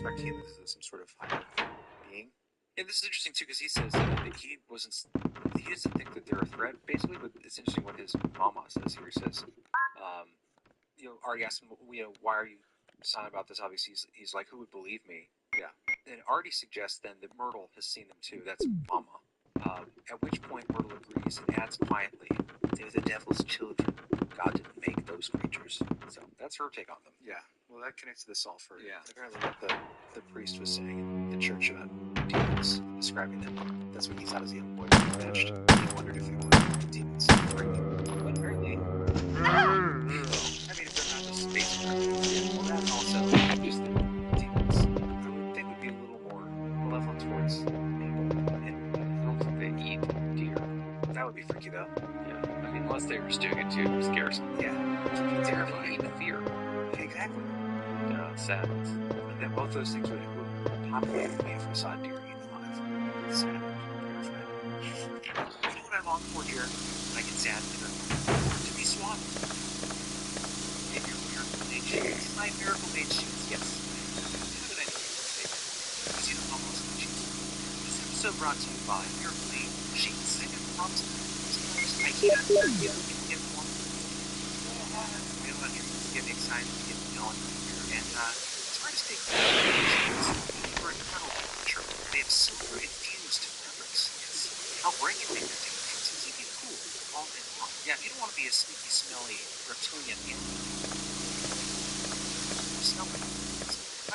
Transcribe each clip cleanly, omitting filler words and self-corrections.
Correct. He this is some sort of higher being. Yeah, this is interesting too because he says that he doesn't think that they're a threat basically, but it's interesting what his mama says here. He says, um, Artie asks him, why are you silent about this? Obviously, he's like, who would believe me? Yeah. And Artie suggests then that Myrtle has seen them too. That's mama. At which point Myrtle agrees and adds quietly, they're the devil's children. God didn't make those creatures. So that's her take on them. Yeah. Well, that connects to the sulfur. Yeah. Apparently, what the priest was saying in the church about demons, describing them. That's what he thought as a young boy benched. He wondered if they were demons. But apparently, I mean, if they're not just space marines, well, that also just the demons, I would think would be a little more malevolent towards people. And don't they eat deer? That would be freaky, though. Yeah, I mean, unless they were just doing it to scare someone. Yeah. Terrifying. Even fear. Yeah, exactly. Sadness. And then both those things would populate me if we saw deer eaten alive. Sad. Terrifying. You know what I long for, Jared? When I get sad to be swamped. In your miracle made sheets. My miracle made sheets, yes. How did I know you would say that? Because you don't know most of the sheets. This episode brought to you by Miracle Made Sheets. And prompts. I can't get one. We have a lot of treats to get me excited to get me going here. And it's hard to stay cool. For incredible temperature. They have silver infused fabrics. Yes. How break it make their temperature to keep you cool all day long. Yeah, if you don't want to be a sneaky, smelly reptilian alien, smell it.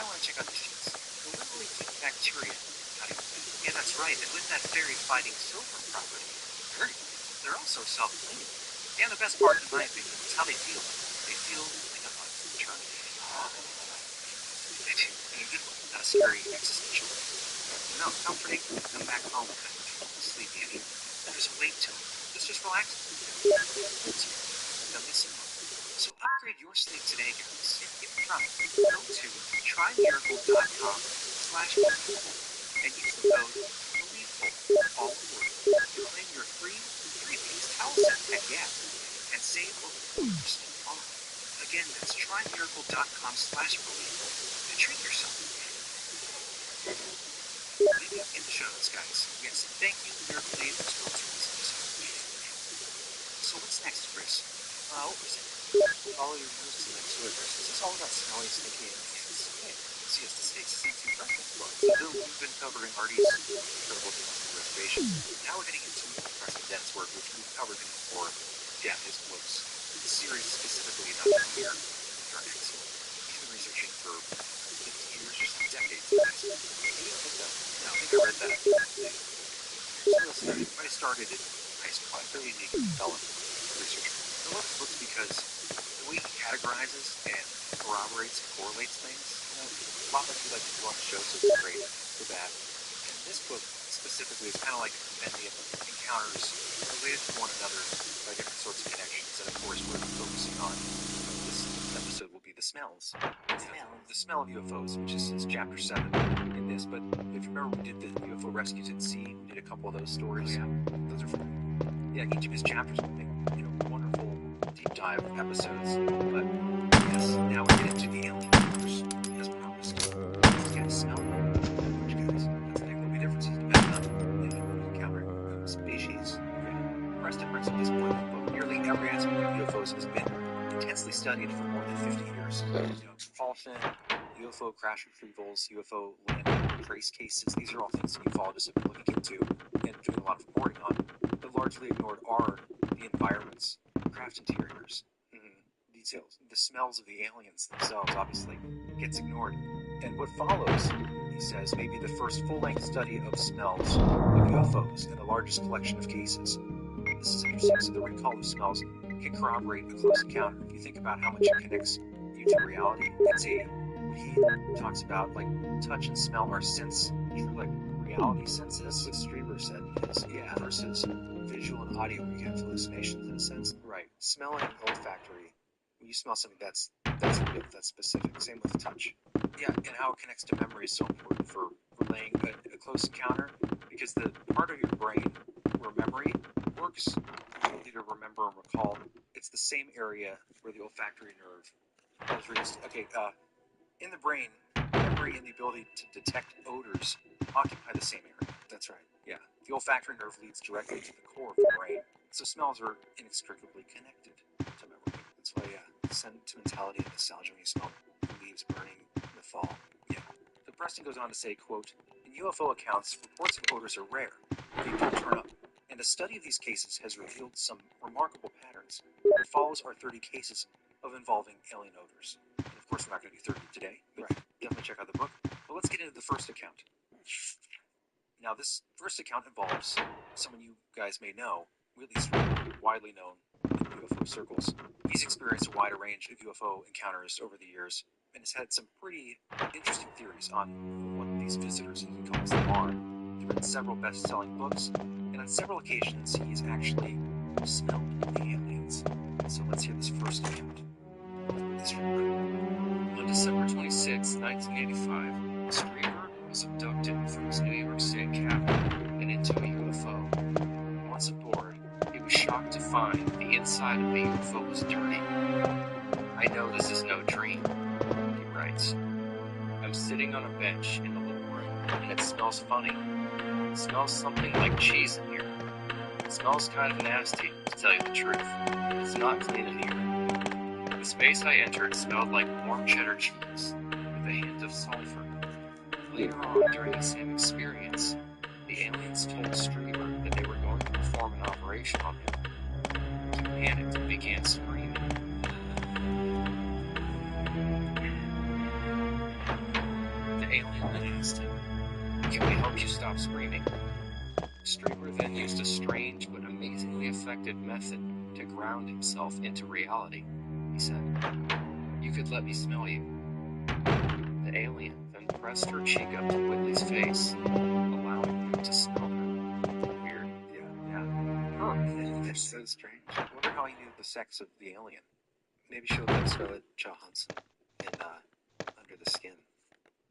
I want to check out the sheets. They'll literally keep bacteria out of your bed. Yeah, that's right. And with that fairy-fighting silver property, very good. They're also self-cleaning. And the best part, in my opinion, is how they feel. They feel like a hug from eternity. They do, in a good way, not a scary existential way. No, comforting, come back home kind of sleepy and there's a weight to it. It's just relaxing. The missing one. So upgrade your sleep today, guys. Give it a try. Go to trymiracle.com/believeful and use the code BELIEVEFUL, all one word, to claim your free 3-piece towel set. Heck yeah. And save over 40% off. Again, that's trymiracle.com/believeful to treat yourself. Link in the show notes, guys. Yes, thank you, Miracle Made, for sponsoring this episode. So what's next, Chris? What was it? Follow your nose to the next word, Chris. Is this all about smelly, stinky aliens? Okay. So yes, the stakes seem too pressing. So we've been covering Artie's incredible deals on the reservation. Now we're getting into more pressing dense work, which we've covered in before. Yeah, his books. The series specifically about him here with Dark Excellent. He's been researching for 50 years or some decades. You didn't think that? No, I think I read that. It might have started in high school. I'm fairly unique fellow researcher. I love his books because the way he categorizes and corroborates and correlates things, a lot like we like to do on the show, so it's great for that. And this book specifically is kind of like a compendium of encounters related to one another by different sorts of connections. And of course, we're focusing on this episode will be the smells. The smell of UFOs, which is chapter 7 in this. But if you remember, we did the UFO rescues at sea. We did a couple of those stories. Oh, yeah. Those are fun. Yeah, each of his chapters will make wonderful deep dive episodes. But yes, now we get into the alien universe as promised. Let's get to smell them. Which guys, that's the thing. There'll be differences depending on the encountering species. Preston brings up this point in the book. Nearly every aspect of UFOs has been intensely studied for more than 50 years. Propulsion, UFO crash retrievals, UFO landing trace cases. These are all things that ufologists have been looking into and doing a lot of reporting on. But largely ignored are the environments, craft interiors, details, the smells of the aliens themselves. Obviously, gets ignored. And what follows, he says, may be the first full-length study of smells of UFOs and the largest collection of cases. This is interesting. So the recall of smells can corroborate a close encounter. If you think about how much it connects you to reality, it's what he talks about, like touch and smell are sense, true like reality senses. That's what Streamer said. Yeah, versus visual and audio where you have hallucinations in a sense. Right. Smelling olfactory. When you smell something, that's real, that's specific. Same with touch. Yeah, and how it connects to memory is so important for relaying a close encounter, because the part of your brain where memory works, the ability to remember and recall, it's the same area where the olfactory nerve is reached. Okay, in the brain, memory and the ability to detect odors occupy the same area. That's right. Yeah, the olfactory nerve leads directly to the core of the brain, so smells are inextricably connected to memory. That's why, sentimentality and nostalgia when you smell leaves burning in the fall. Yeah. The Preston goes on to say, quote, in UFO accounts, reports of odors are rare. They do turn up, and a study of these cases has revealed some remarkable patterns. It follows our 30 cases of involving alien odors. And of course, we're not going to do 30 today, but definitely check out the book. But let's get into the first account. Now, this first account involves someone you guys may know, at least widely known in UFO circles. He's experienced a wider range of UFO encounters over the years and has had some pretty interesting theories on what these visitors, as he calls them, are. He's written several best-selling books, and on several occasions he's actually smelled the aliens. So let's hear this first account. On December 26, 1985, a streamer was abducted from his New York State cabin and into a UFO. Once aboard, he was shocked to find the inside of the UFO was dirty. I know this is no dream, he writes. I'm sitting on a bench in a little room, and it smells funny. It smells something like cheese in here. It smells kind of nasty, to tell you the truth. It's not clean in here. The space I entered smelled like warm cheddar cheese, with a hint of sulfur. Later on, during the same experience, the aliens told Streamer that they were going to perform an operation on him. He panicked and began screaming. The alien then asked him, "Can we help you stop screaming?" Streamer then used a strange but amazingly effective method to ground himself into reality. He said, "You could let me smell you." The alien then pressed her cheek up to Whitley's face, allowing him to smell her. Weird. Yeah. That's so strange. I wonder how he knew the sex of the alien. Maybe she'll let Scarlett Johansson in Under the Skin.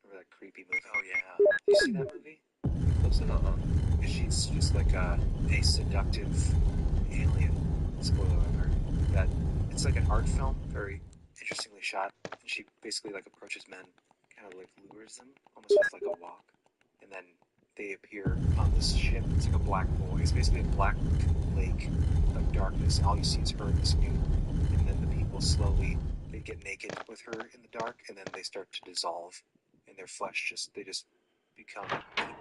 Remember that creepy movie? Oh, yeah. You see that movie? Close enough. She's just like a seductive alien. Spoiler alert. That It's like an art film, very interestingly shot. And she basically like approaches men, kind of like lures them, almost with like a walk. And then they appear on this ship. it's like a black void. It's basically a black lake of darkness. All you see is her in this view. And then the people slowly, they get naked with her in the dark, and then they start to dissolve. And their flesh just become eaten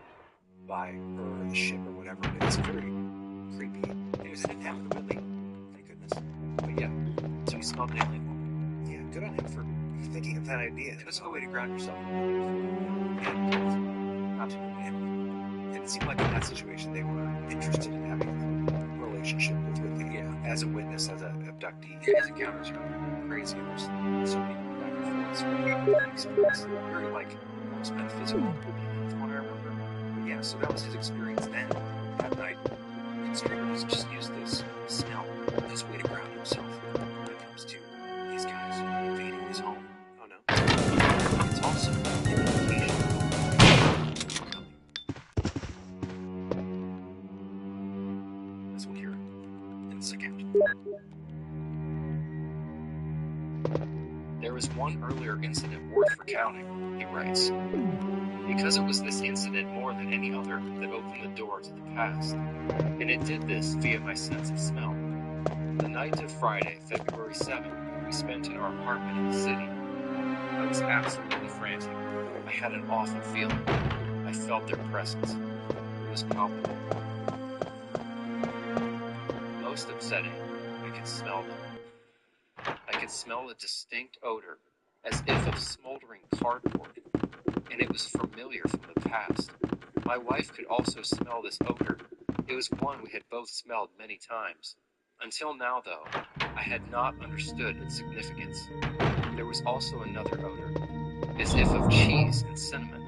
by her or the ship or whatever. And it's very creepy. Anyways, it didn't happen to Whitley, thank goodness. But yeah, So he smelled an alien. yeah, good on him for thinking of that idea. It was a good way to ground yourself. And not to and it seemed like in that situation they were interested in having a relationship with Whitley. Yeah. As a witness, as an abductee. His encounters are crazy. There's so many back and forths. Experience. Very like almost metaphysical, from what I remember. But yeah, so that was his experience then. That night, Streamer has just used this smell as a way to ground himself when it comes to these guys invading his home. Oh no. It's also an indication. As we'll hear in this account. There was one earlier incident worth recounting, he writes, because it was this incident more than any other that opened the door to the past, and it did this via my sense of smell. The night of Friday, February 7th, we spent in our apartment in the city. I was absolutely frantic. I had an awful feeling. I felt their presence. It was palpable. Most upsetting, I could smell them. I could smell a distinct odor, as if of smoldering cardboard, and it was familiar from the past. My wife could also smell this odor. It was one we had both smelled many times. Until now, though, I had not understood its significance. There was also another odor, as if of cheese and cinnamon.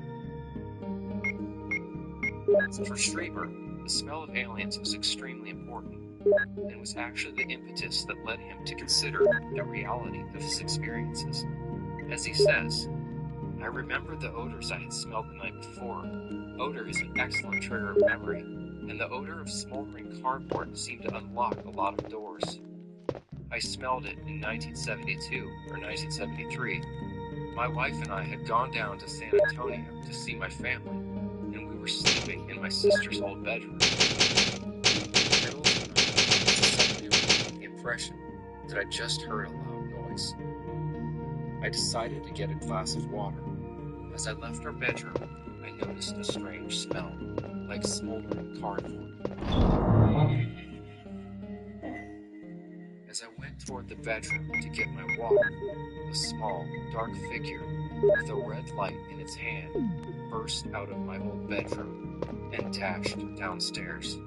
For Streamer, the smell of aliens was extremely important, and was actually the impetus that led him to consider the reality of his experiences. As he says, I remember the odors I had smelled the night before. Odor is an excellent trigger of memory, and the odor of smoldering cardboard seemed to unlock a lot of doors. I smelled it in 1972 or 1973. My wife and I had gone down to San Antonio to see my family, and we were sleeping in my sister's old bedroom. In the middle of the night, I suddenly received the impression that I just heard a loud noise. I decided to get a glass of water. As I left our bedroom, I noticed a strange smell, like smoldering cardboard. As I went toward the bedroom to get my water, a small, dark figure with a red light in its hand burst out of my old bedroom and dashed downstairs.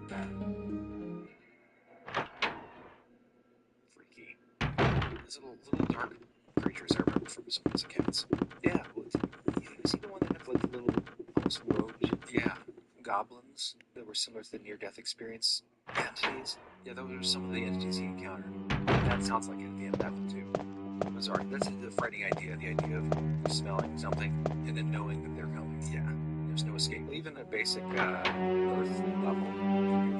Freaky. Those little dark creatures I remember from some of those accounts. Yeah, you see the one that had like little, almost robed, yeah, goblins that were similar to the near-death experience entities? Yeah, those are some of the entities he encountered. That sounds like it at the end of that one too. Bizarre. That's the frightening idea. The idea of you smelling something and then knowing that they're coming. Yeah, there's no escape. Even a basic earthly level,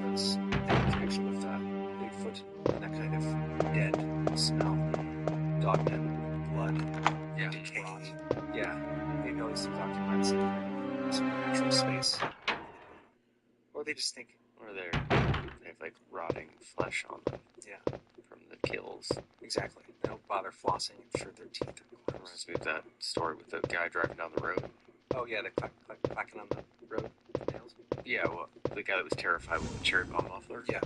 those that connection with Bigfoot and that kind of dead smell, dogmen, blood, yeah, decay. Yeah, maybe all these things occupy some supernatural space, or they just think, or they have like rotting flesh on them. Yeah, from the kills. Exactly. They don't bother flossing. I'm sure their teeth are gross. Reminds me of that story with the guy driving down the road. Oh yeah, the clacking on the road nails. Yeah, well, the guy that was terrified with the cherry bomb muffler. Yeah,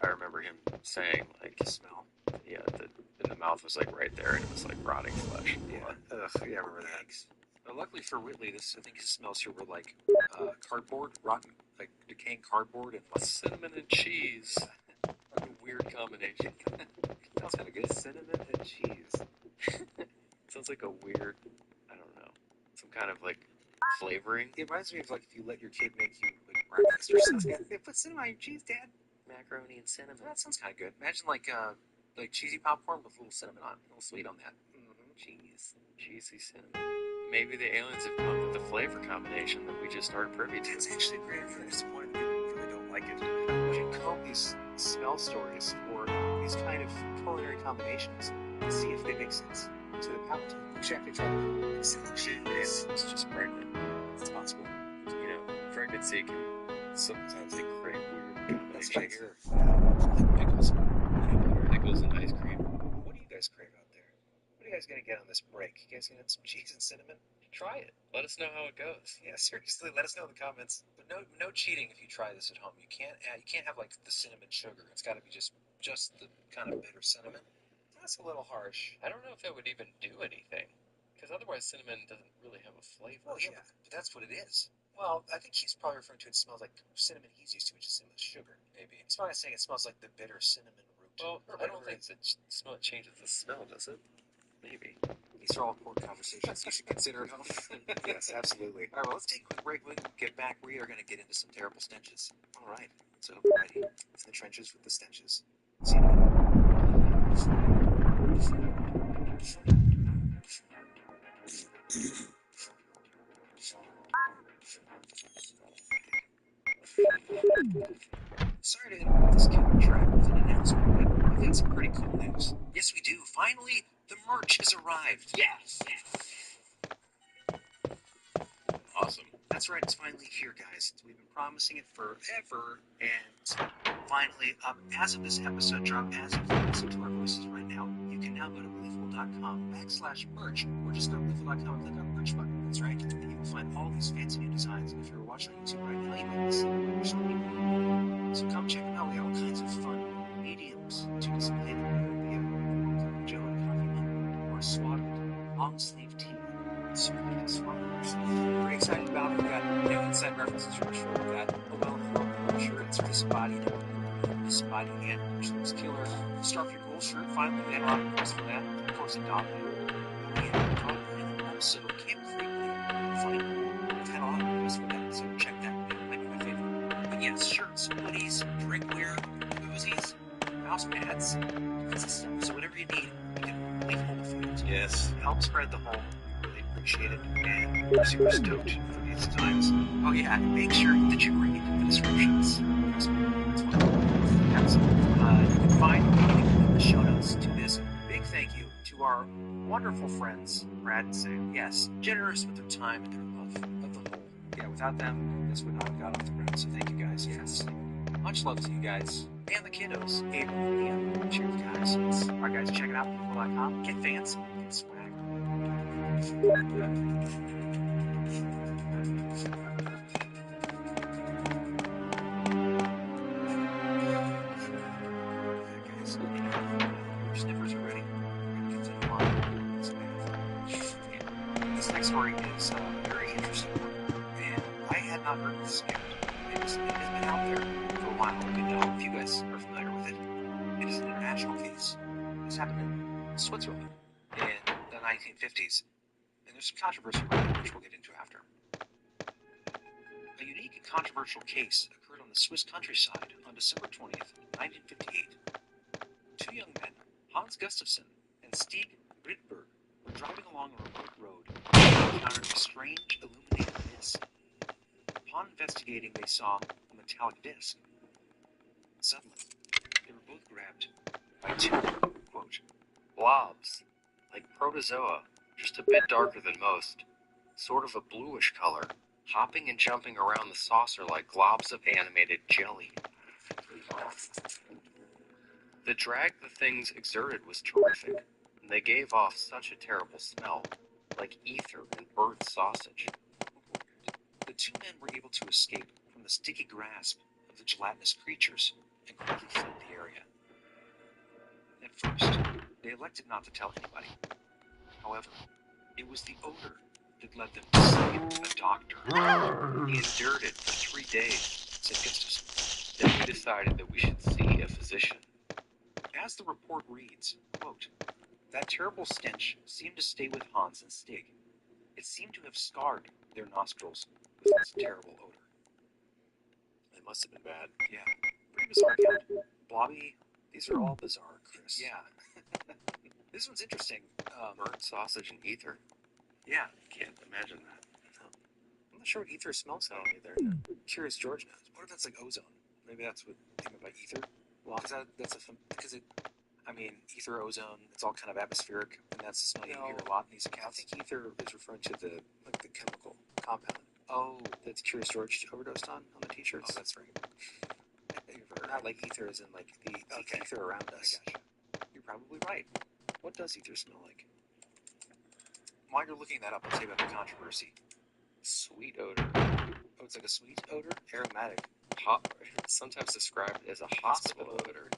I remember him saying like smell. Yeah, and the mouth was like right there, and it was like rotting flesh. Yeah. Ugh. Yeah, I remember that. Luckily for Whitley, I think his smells here were like cardboard, rotten, like decaying cardboard and like cinnamon and cheese. What a weird combination. Sounds kind of good. Cinnamon and cheese. Sounds like a weird, I don't know, some kind of like flavoring. It reminds me of like if you let your kid make you like breakfast or something. They put cinnamon on your cheese, Dad. Macaroni and cinnamon. That sounds kind of good. Imagine like cheesy popcorn with a little cinnamon on it, a little sweet on that. Cheese, cheesy cinnamon. Maybe the aliens have come up with the flavor combination that we just aren't privy to. It's actually a great idea. I'm disappointed people really don't like it. We should comb these smell stories or these kind of culinary combinations and see if they make sense to the palate. We should actually try to make sense. It's just pregnant. It's possible. You know, pregnancy can sometimes they create weird combinations. That's what I hear. Like pickles. Pickles and ice cream. What do you guys crave out there? What are you guys gonna get on this break? You guys gonna have some cheese and cinnamon? Try it. Let us know how it goes. Yeah, seriously, let us know in the comments. But no cheating if you try this at home. You can't have like the cinnamon sugar. It's got to be just the kind of bitter cinnamon. That's a little harsh. I don't know if that would even do anything, because otherwise cinnamon doesn't really have a flavor. Well, yeah, but that's what it is. Well, I think he's probably referring to it smells like cinnamon he's used to, which is cinnamon sugar. Maybe he's probably saying it smells like the bitter cinnamon root. Well, I don't think the smell changes the smell, does it? Maybe. These are all important conversations you should consider at home. Yes, absolutely. All right, well, let's take a quick break. When we get back, we are going to get into some terrible stenches. All right, so ready for the trenches with the stenches. See you later. Sorry to interrupt this killer track with an announcement, but we've got some pretty cool news. Yes, we do. Finally, the merch has arrived. Yes! Awesome. That's right, it's finally here, guys. We've been promising it forever, and finally, as of this episode drop, as you listen to our voices right now, you can now go to Playthru.com/merch, or just go to Playthru.com and click on the merch button. That's right. You will find all these fancy new designs, and if you're watching on YouTube right now, you might be seeing them on screen. So come check them out. We have all kinds of fun mediums to display them. We have Joe and Coffee Mug, or a swaddled long-sleeve tee. Super cute swaddlers. Pretty excited about it. We've got inside references from our show. We've got a well-informed shirt. It's disembodied. Disembodied hand, which looks killer. Stark Your Goal shirt. Finally, we had a lot of requests for that. Of course, a dog food. We had a dog food, and also Camp Frequently. Funny. We've had a lot of requests for that, so check that. That might be my favorite. But yes, shirts, hoodies, drinkware, koozies, mouse pads, lots of stuff. So whatever you need, you can leave home for it. Yes. Help spread the home. Really appreciate it. And we're super stoked for these designs. Oh yeah, and make sure that you read the descriptions. Trust me, it's fun. Yes. You can find a link in the show notes to this. Big thank you to to our wonderful friends, Brad and Sam. Yes, generous with their time and their love of the whole. Yeah, without them, this would not have got off the ground. So thank you guys. Yes. Much love to you guys. And the kiddos. April and Liam. Cheers, guys. Alright, guys, check it out. Playthru.com. Get fancy. Get swag. Guys, your sniffers are ready. We're going to continue on. This next story is a very interesting one. And I had not heard of this yet. It has been out there for a while, but if you guys are familiar with it, it is an international case. This happened in Switzerland in the 1950s, and there's some controversy around it, which we'll get into after. A unique and controversial case occurred on the Swiss countryside on December 20th, 1958. Two young men, Hans Gustafsson and Stig Rydberg, were driving along a remote road when they encountered a strange illuminated disc. Upon investigating, they saw a metallic disc. Suddenly, they were both grabbed by two, quote, blobs, like protozoa, just a bit darker than most, sort of a bluish color, hopping and jumping around the saucer like globs of animated jelly. The drag the things exerted was terrific, and they gave off such a terrible smell, like ether and burnt sausage. The two men were able to escape from the sticky grasp of the gelatinous creatures and quickly fled the area. At first, they elected not to tell anybody. However, it was the odor that led them to see a doctor. He endured it for 3 days, said Gustafsson. Then we decided that we should see a physician. As the report reads, quote, that terrible stench seemed to stay with Hans and Stig. It seemed to have scarred their nostrils with its terrible odor. It must have been bad. Yeah. Pretty bizarre account. Blobby, these are all bizarre, Chris. Yeah. This one's interesting. Burnt sausage and ether. Yeah. Can't imagine that. No. I'm not sure what ether smells like either. Curious George knows. What if that's like ozone? Maybe that's what they mean by ether. Well, because ether, ozone, it's all kind of atmospheric, and that's the smell you hear a lot in these accounts. I think ether is referring to the chemical compound. Oh, that's Curious George overdosed on the t-shirts. Oh, that's right. Not like ether as in like the ether around us. I gotcha. You're probably right. What does ether smell like? While you're looking that up, I'll tell you about the controversy. Sweet odor. Oh, it's like a sweet odor? Aromatic. Sometimes described as a hospital odor.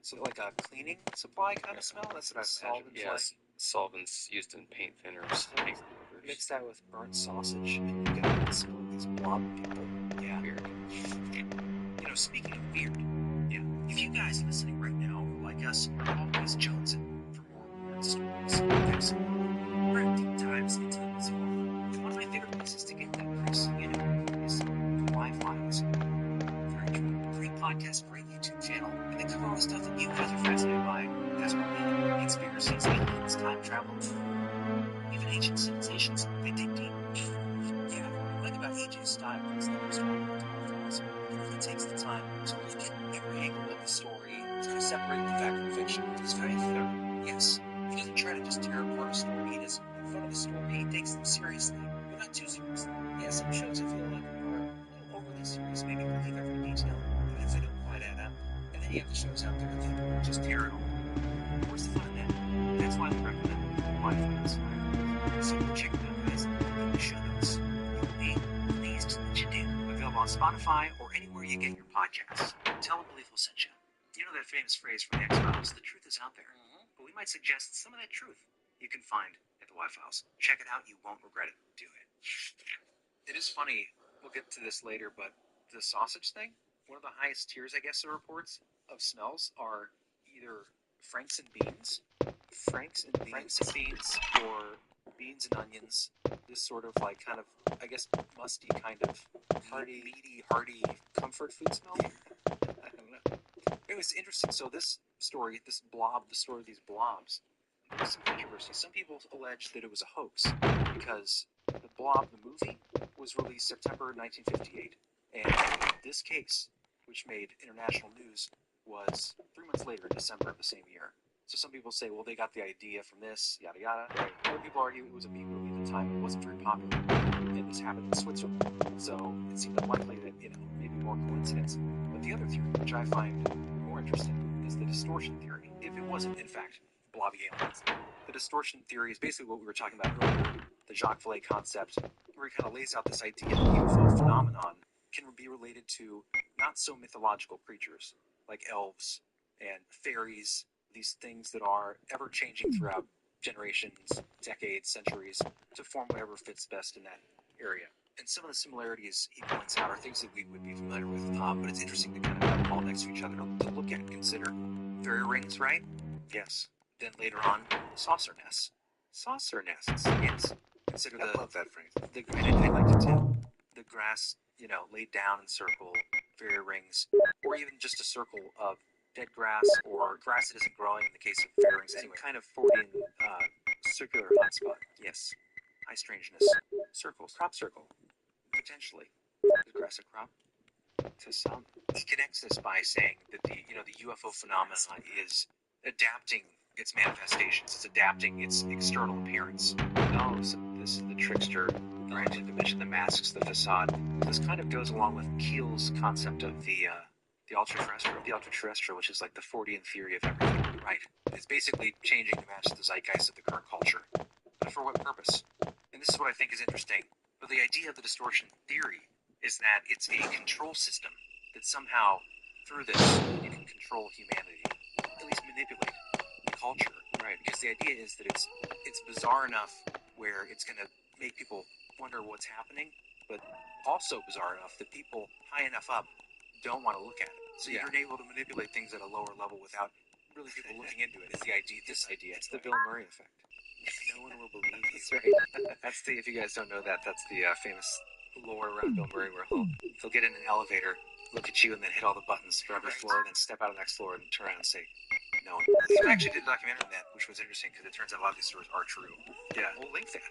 So like a cleaning supply kind of smell? That's what I've imagined. Yes, solvents used in paint thinners, paint removers. Mix that with burnt sausage, and you get the smell of these blob people. Yeah. Weird. Speaking of weird, if you guys listening right now, like us, are always jonesing for more weird stories, we're at deep dives into the bizarre. And one of my favorite places to get them, Chris, is the Y-Files. Very great podcast, great YouTube channel, and they cover all the stuff that you guys are fascinated by. Astronomy, conspiracies, aliens, time travel, even ancient civilizations. They dig deep. Yeah, what I like about AJ's style is that he's talking about Y-Files. He really takes the time to look at every angle of the story, try to separate the fact from fiction. He's very thorough. Yes. He doesn't try to just tear apart a story. He doesn't make fun of the story. He takes them seriously, but not too seriously. Yeah, some shows I feel like are a little overly serious, maybe believe every detail, even if they don't quite add up. And then you have the shows out there that just tear it all. Where's the fun in that? That's why we recommend Y-Files. So check it out, guys. In the show notes. You'll be pleased that you did. Available on Spotify or anywhere you get your podcasts. Tell them Belief will send you. You know that famous phrase from the X-Files, the truth is out there. But we might suggest some of that truth you can find at the Y-Files. Check it out. You won't regret it. Do it. It is funny. We'll get to this later, but the sausage thing, one of the highest tiers, I guess, of reports of smells are either Franks and beans, or beans and onions. This sort of like kind of, I guess, musty kind of hearty, meaty, hearty comfort food smell. I don't know. It was interesting. So this story, the story of these blobs, there was some controversy. Some people allege that it was a hoax because the Blob, the movie, was released September 1958, and this case, which made international news, was 3 months later in December of the same year. So some people say, well, they got the idea from this, yada yada. Right. Other people argue it was a B movie at the time. It wasn't very popular. And this happened in Switzerland. So it seemed unlikely that, maybe more coincidence. But the other theory, which I find more interesting, is the distortion theory. If it wasn't, in fact, blobby aliens. The distortion theory is basically what we were talking about earlier, the Jacques Vallée concept, where he kind of lays out this idea that the UFO phenomenon can be related to not so mythological creatures like elves and fairies, these things that are ever changing throughout generations, decades, centuries, to form whatever fits best in that area. And some of the similarities he points out are things that we would be familiar with, but it's interesting to kind of have them all next to each other to look at and consider. Fairy rings, right? Yes. Then later on, saucer nests. Saucer nests, yes. Consider I love that phrase. I liked it too. The grass, laid down in circle, fairy rings, or even just a circle of dead grass or grass that isn't growing in the case of fairy rings. Anyway, kind of Fortean circular hotspot. Yes. High strangeness. Circles. Crop circle. Potentially. Is grass a crop? To some. He connects this by saying that the UFO phenomenon is adapting its manifestations. It's adapting its external appearance. Oh, so this is the trickster. Right, like I mentioned, the masks, the facade. This kind of goes along with Keel's concept of the ultra-terrestrial. The ultra-terrestrial, which is like the Fortean theory of everything. Right. It's basically changing to match the zeitgeist of the current culture. But for what purpose? And this is what I think is interesting. But the idea of the distortion theory is that it's a control system that somehow, through this, you can control humanity, at least manipulate the culture, right? Because the idea is that it's bizarre enough where it's going to make people wonder what's happening, but also bizarre enough that people high enough up don't want to look at it. So you're able to manipulate things at a lower level without really people looking into it. It's the idea. This idea. It's the Bill Murray effect. No one will believe you. That's right. That's the. If you guys don't know that, that's the famous lore around Bill Murray, where he'll get in an elevator, look at you, and then hit all the buttons for every floor, and then step out of the next floor and turn around and say, "No." I actually did a documentary on that, which was interesting because it turns out a lot of these stories are true. Yeah, we'll link that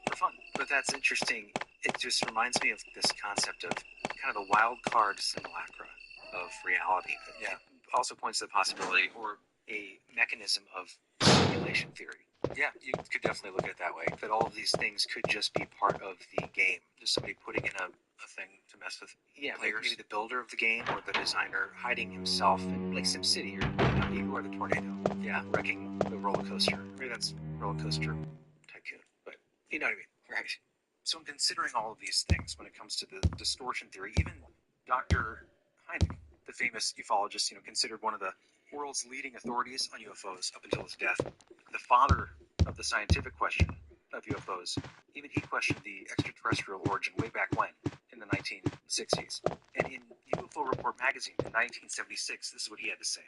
for fun. But that's interesting. It just reminds me of this concept of kind of the wild card simulacra of reality. Yeah. Also points to the possibility or a mechanism of simulation theory. Yeah, you could definitely look at it that way. That all of these things could just be part of the game. Just somebody putting in a thing to mess with players. Maybe the builder of the game or the designer hiding himself in like SimCity or you or the tornado. Yeah, wrecking the roller coaster. Maybe that's roller coaster tycoon. But you know what I mean. Right. So in considering all of these things when it comes to the distortion theory, even Dr. Hynek, the famous ufologist, considered one of the world's leading authorities on UFOs up until his death. The father of the scientific question of UFOs. Even he questioned the extraterrestrial origin way back when, in the 1960s. And in UFO Report magazine in 1976, this is what he had to say.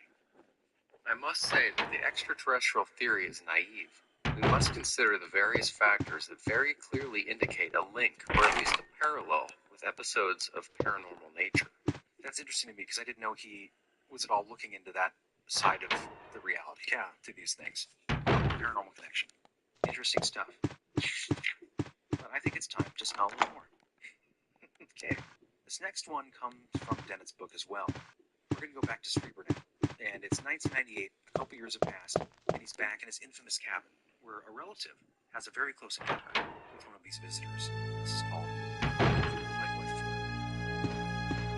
I must say that the extraterrestrial theory is naive. We must consider the various factors that very clearly indicate a link, or at least a parallel, with episodes of paranormal nature. That's interesting to me because I didn't know he was at all looking into that side of the reality, to these things. Paranormal connection. Interesting stuff. But I think it's time to smell a little more. Okay. This next one comes from Dennett's book as well. We're going to go back to Screeper now. And it's 1998, a couple years have passed, and he's back in his infamous cabin, where a relative has a very close encounter with one of these visitors. This is called Playthru.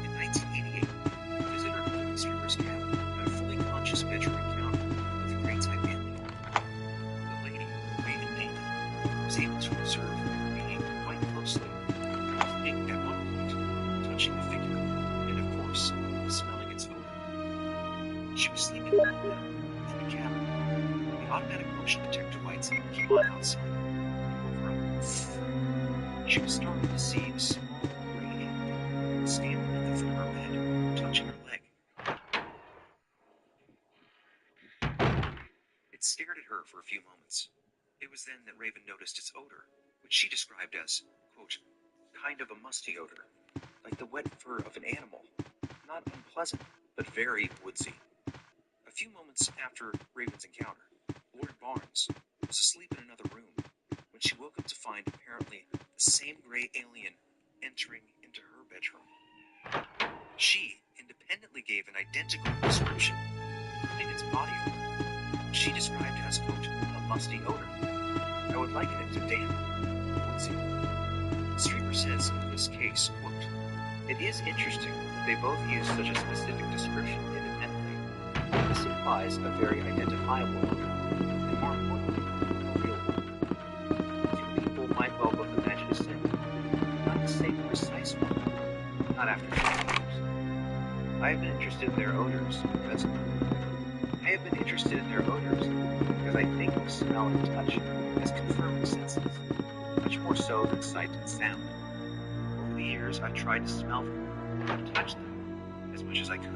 In 1988, a visitor to Screeper's cabin had a fully conscious bedroom encounter with a great type alien. The lady, Raven Dana, was able to observe her being quite closely, including at one point touching the figure, and of course, smelling its odor. She was sleeping in the cabin. The automatic motion detector lights came on outside. She was startled to see a small gray alien standing at the foot of her bed, touching her leg. It stared at her for a few moments. It was then that Raven noticed its odor, which she described as, quote, kind of a musty odor, like the wet fur of an animal. Not unpleasant, but very woodsy. A few moments after Raven's encounter, Lord Barnes was asleep in another room when she woke up to find apparently the same gray alien entering into her bedroom. She independently gave an identical description, including its body odor. she described as, quote, a musty odor. I would liken it to damp, woodsy. Streeper says in this case, quote, it is interesting that they both use such a specific description independently. This implies a very identifiable odor, and more importantly, a real one. Two people might well both imagine a scent, but not the same precise one, not after 20 years. I have been interested in their odors because I think smell and touch as confirming senses, much more so than sight and sound. Over the years, I tried to smell them and touch them as much as I could.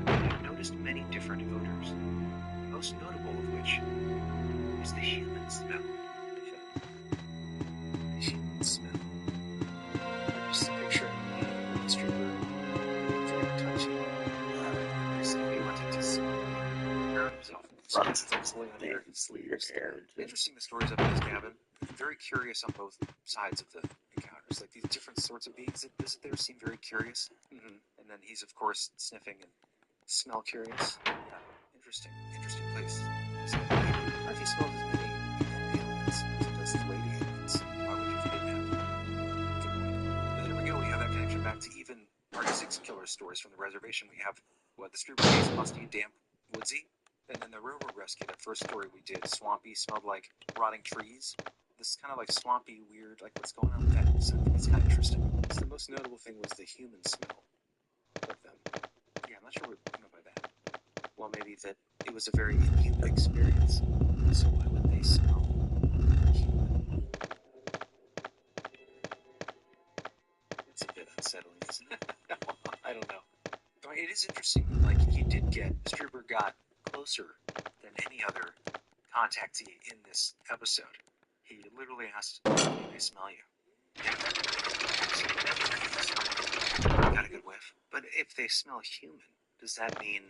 I have noticed many different odors, the most notable of which is the human smell. The human smell. I'm just picturing the stripper very touchy. He wanted to smell himself. Runs under his sleeves. Interesting the stories up in his cabin. Very curious on both sides of the encounters. Like these different sorts of beings that visit there seem very curious. Mm-hmm. And then he's of course sniffing and smell curious. Yeah, interesting place. So, what if he smells as many aliens as he does the lady aliens? Why would you forget that? Good point. But there we go. We have that connection back to even Party 6 killer stories from the reservation. We have the stripper case, musty, damp, woodsy. And then the railroad rescue, that first story we did, swampy, smelled like rotting trees. This is kind of like swampy, weird, like what's going on with that? So I think it's kind of interesting. So the most notable thing was the human smell of them. Yeah, I'm not sure what you know by that. Well, maybe that it was a very inhuman experience. So why would they smell human? It's a bit unsettling, isn't it? I don't know. I mean, it is interesting. Like Strieber got closer than any other contactee in this episode. He literally asked, "Can I smell you?" Got a good whiff. But if they smell human, does that mean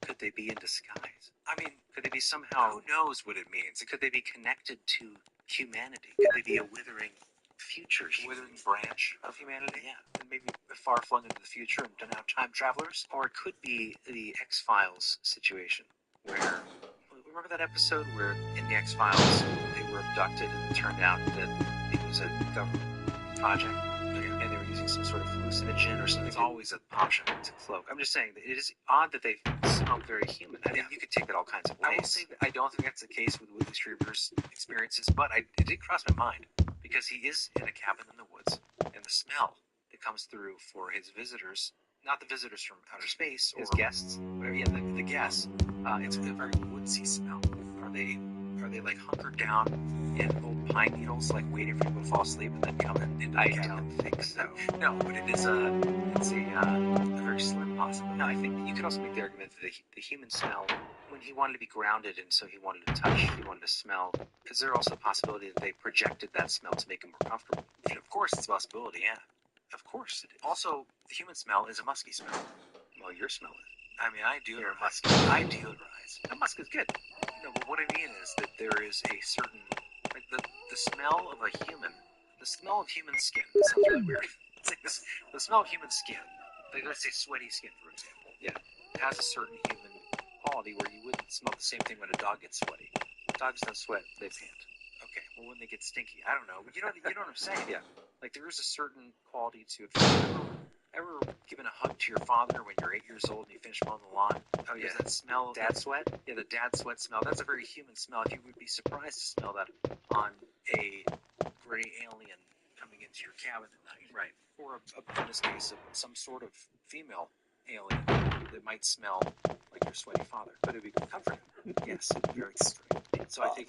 could they be in disguise? I mean, Could they be somehow? who knows what it means? Could they be connected to humanity? Could they be a withering future Withering branch of humanity? Yeah. And maybe far flung into the future and don't have time travelers? Or it could be the X-Files situation where, remember that episode where in the X-Files they were abducted and it turned out that it was a government project and they were using some sort of hallucinogen or something. It's always an option. To cloak. I'm just saying that it is odd that they smell very human. I mean, you could take that all kinds of ways. I will say that I don't think that's the case with Whitley Strieber's experiences, but it did cross my mind because he is in a cabin in the woods, and the smell that comes through for his visitors, not the visitors from outer space, His or guests. whatever, yeah, the guests, it's a very woodsy smell. Are they like hunkered down in old pine needles, like waiting for people to fall asleep and then come into the I cabin? don't think so. No, but it's a very slim possibility. No, I think you could also make the argument that the human smell, when he wanted to be grounded and so he wanted to touch, he wanted to smell, is there also a possibility that they projected that smell to make him more comfortable? And of course, it's a possibility, yeah. Of course it is. Also, the human smell is a musky smell. Well, you're smelling. I mean, I You're deodorize. musky. I deodorize. No, musk is good. No, but what I mean is that there is a certain, like the smell of a human, the smell of human skin. That sounds really weird. It's like this, the smell of human skin. Like let's say sweaty skin, for example. Yeah. It has a certain human quality where you wouldn't smell the same thing when a dog gets sweaty. Dogs don't sweat, they pant. Okay, well when they get stinky, I don't know. But you know what I'm saying? Yeah. Like there is a certain quality to it. If you've ever given a hug to your father when you're 8 years old and you finish mowing the lawn? Oh, yeah. There's that smell. Dad sweat? Yeah, the dad sweat smell. That's a very human smell. If you would be surprised to smell that on a gray alien coming into your cabin at night. Right. Or in this case, some sort of female alien that might smell like your sweaty father. But it'd be comforting. Yes, very comforting. So I think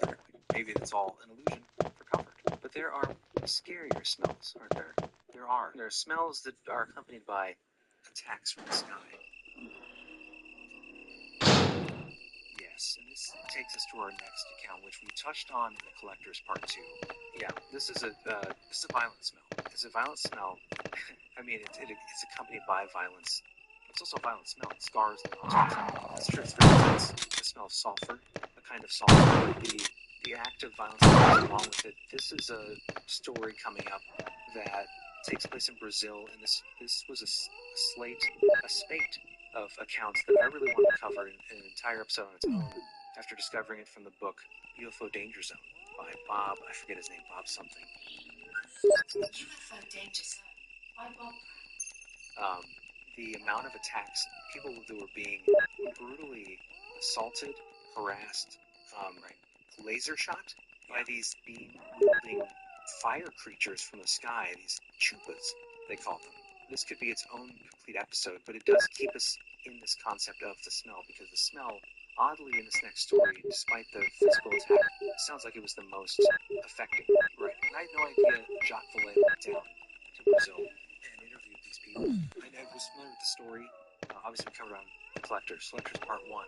maybe it's all an illusion for comfort. But there are scarier smells, aren't there? There are. There are smells that are accompanied by Attacks from the sky. Yes, and this takes us to our next account, which we touched on in the Collector's Part 2. yeah. This is a violent smell. it's a violent smell. I mean, it's accompanied by violence. It's also a violent smell. It scars the It's true. It's very intense. The smell of sulfur, a kind of sulfur. The act of violence that goes along with it. This is a story coming up that takes place in Brazil, and this was a spate of accounts that I really want to cover in an entire episode on its own. after discovering it from the book UFO Danger Zone by Bob, I forget his name, Bob something. UFO Danger Zone by Bob Brown. The amount of attacks, people who were being brutally assaulted, harassed, laser shot by these beam-wielding fire creatures from the sky, these chupas, they call them. This could be its own complete episode, but it does keep us in this concept of the smell, because the smell, oddly in this next story, despite the physical attack, sounds like it was the most effective. Right. And I had no idea Jacques Vallée went down to Brazil and interviewed these people. I was familiar with the story. Obviously, we covered on Collectors Part 1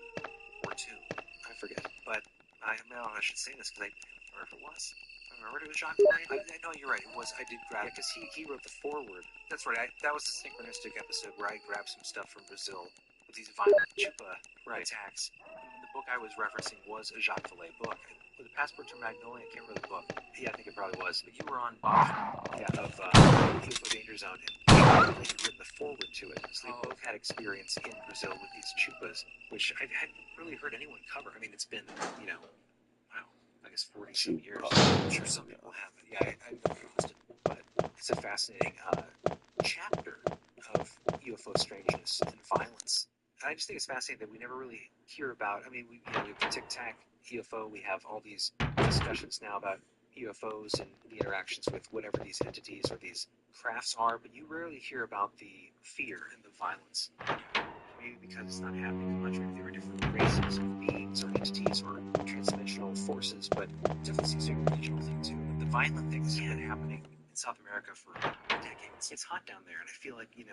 or 2. I forget. But I don't know I should say this because I can't remember if it was. I remember it was Jacques Vallée. I know you're right. It was. I did grab it because he wrote the foreword. That's right. That was the synchronistic episode where I grabbed some stuff from Brazil with these violent chupa attacks. The book I was referencing was a Jacques Vallée book. Was it Passport to Magnolia? I can't remember the book. Yeah, I think it probably was. But you were on Bob of UFO Danger Zone, and he had written the foreword to it. So they both had experience in Brazil with these chupas, which I hadn't really heard anyone cover. I mean, it's been, wow, I guess 40-some years. I'm sure some people have, but yeah, I've never crossed it. But it's a fascinating chapter of UFO strangeness and violence. I just think it's fascinating that we never really hear about. I mean, we have the Tic Tac UFO. We have all these discussions now about UFOs and the interactions with whatever these entities or these crafts are, but you rarely hear about the fear and the violence. Maybe because it's not happening much. Maybe there were different races of beings or entities or transdimensional forces, but it definitely seems to be a regional thing too. The violent things have been happening in South America for decades. It's hot down there, and I feel like, to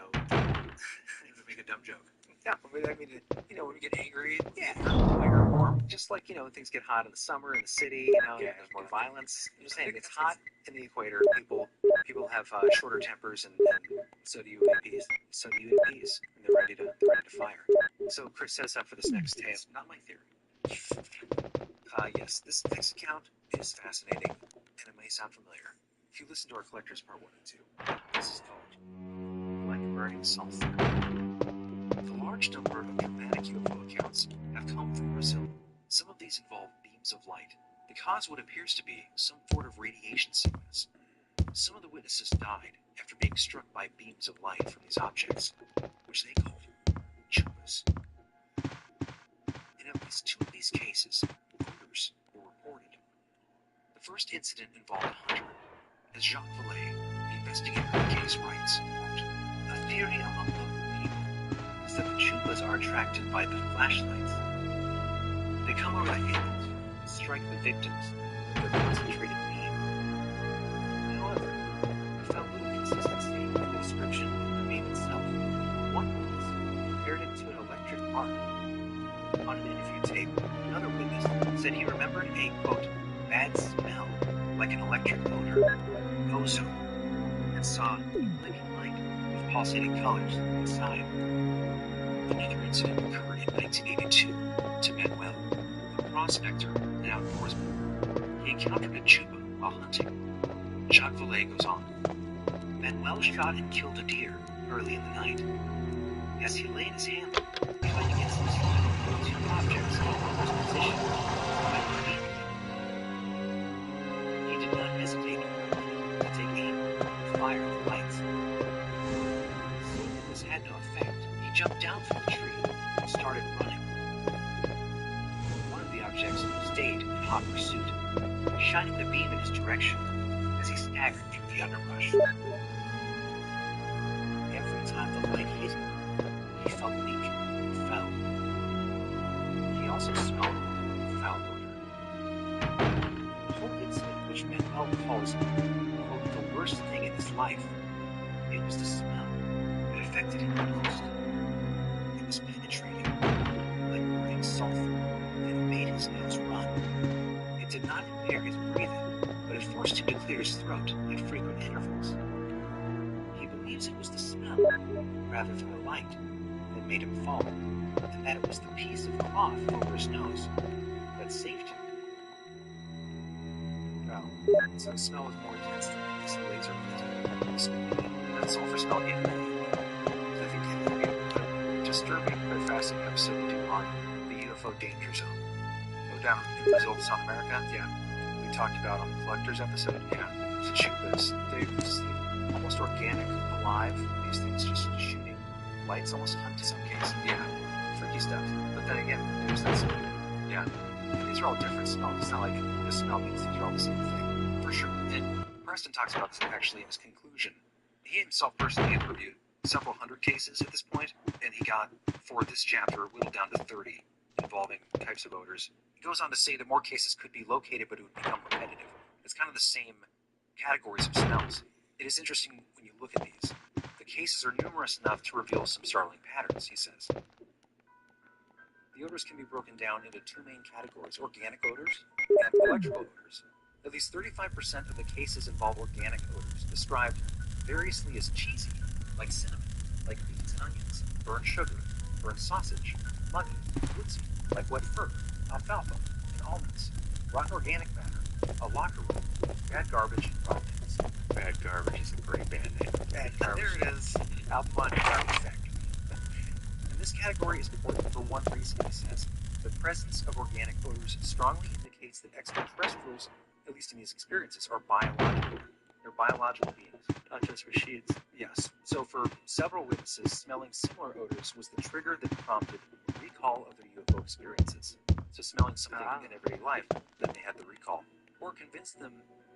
make a dumb joke. Yeah, I mean, when we get angry, or just like, things get hot in the summer in the city, there's more violence. I'm just saying, it's hot in the equator. People have shorter tempers, and so do UAPs. And they're ready to fire. So Chris set us up for this next tale. Not my theory. Yes, this next account is fascinating, and it may sound familiar. If you listen to our Collectors Part 1 and 2, this is called Like Burning Sulfur. A large number of dramatic UFO accounts have come from Brazil. Some of these involve beams of light that cause what appears to be some sort of radiation sickness. Some of the witnesses died after being struck by beams of light from these objects, which they called chupas. In at least 2 of these cases, odors were reported. The first incident involved a hunter. As Jacques Vallée, the investigator of the case, writes, "A theory among local people is that the chupas are attracted by the flashlights. They come over the handles and strike the victims with their concentrated beam. However, I found little consistency in the description of the beam itself. One witness compared it to an electric arc. On an interview tape, another witness said he remembered a, quote, bad smell, like an electric odor, ozone, and saw a blinking light with pulsating colors inside." Another incident occurred in 1982 to Manuel, a prospector and outdoorsman. He encountered a chupa while hunting. Jacques Vallée goes on, "Manuel shot and killed a deer early in the night. As he laid his hand fight against his side, 2 objects in opposite position by the beam. He did not hesitate to take aim and fire the lights. Seeing that this had no effect, he jumped down from the tree and started running. One of the objects stayed in hot pursuit, shining the beam in his direction as he staggered through the underbrush. Every time the light hit him, he felt weak and fell. He also smelled a foul odor. The whole incident, which Manuel calls, quote, the worst thing in his life, it was the smell that affected him the most. It was penetrating, like burning sulfur, and it made his nose run. It did not impair his breathing, but it forced him to clear his throat at frequent intervals. He believes it was the smell, rather than the light, that made him fall, and that it was the piece of cloth over his nose that saved him." Wow. So the smell was more intense than this laser light. That sulfur smell again. I think that would be a disturbing but fascinating episode to do on the UFO Danger Zone. down in Brazil to South America. Yeah. We talked about on the Collectors episode. Yeah. To shoot this, they've seen almost organic, alive, these things just shooting lights, almost hunt in some cases. Yeah. Freaky stuff. But then again, there's that sort of, yeah. These are all different smells. It's not like this smell means these are all the same thing. For sure. And Preston talks about this actually in his conclusion. He himself personally had reviewed several hundred cases at this point, and he got, for this chapter, whittled down to 30 involving types of odors. He goes on to say that more cases could be located, but it would become repetitive. It's kind of the same categories of smells. It is interesting when you look at these. The cases are numerous enough to reveal some startling patterns, he says. The odors can be broken down into two main categories, organic odors and electrical odors. At least 35% of the cases involve organic odors, described variously as cheesy, like cinnamon, like beans and onions, burnt sugar, burnt sausage, muggy, woodsy, like wet fur, alfalfa, and almonds, rotten organic matter, a locker room, bad garbage, and rotten eggs. Bad Garbage is a great band name. Bad garbage. There it is. Album on Garbage Factory. And this category is important for one reason, he says. The presence of organic odors strongly indicates that extraterrestrials, at least in these experiences, are biological. They're biological beings, not just machines. Yes. So for several witnesses, smelling similar odors was the trigger that prompted recall of their UFO experiences. So smelling something in everyday life, then they had the recall. Or convinced them,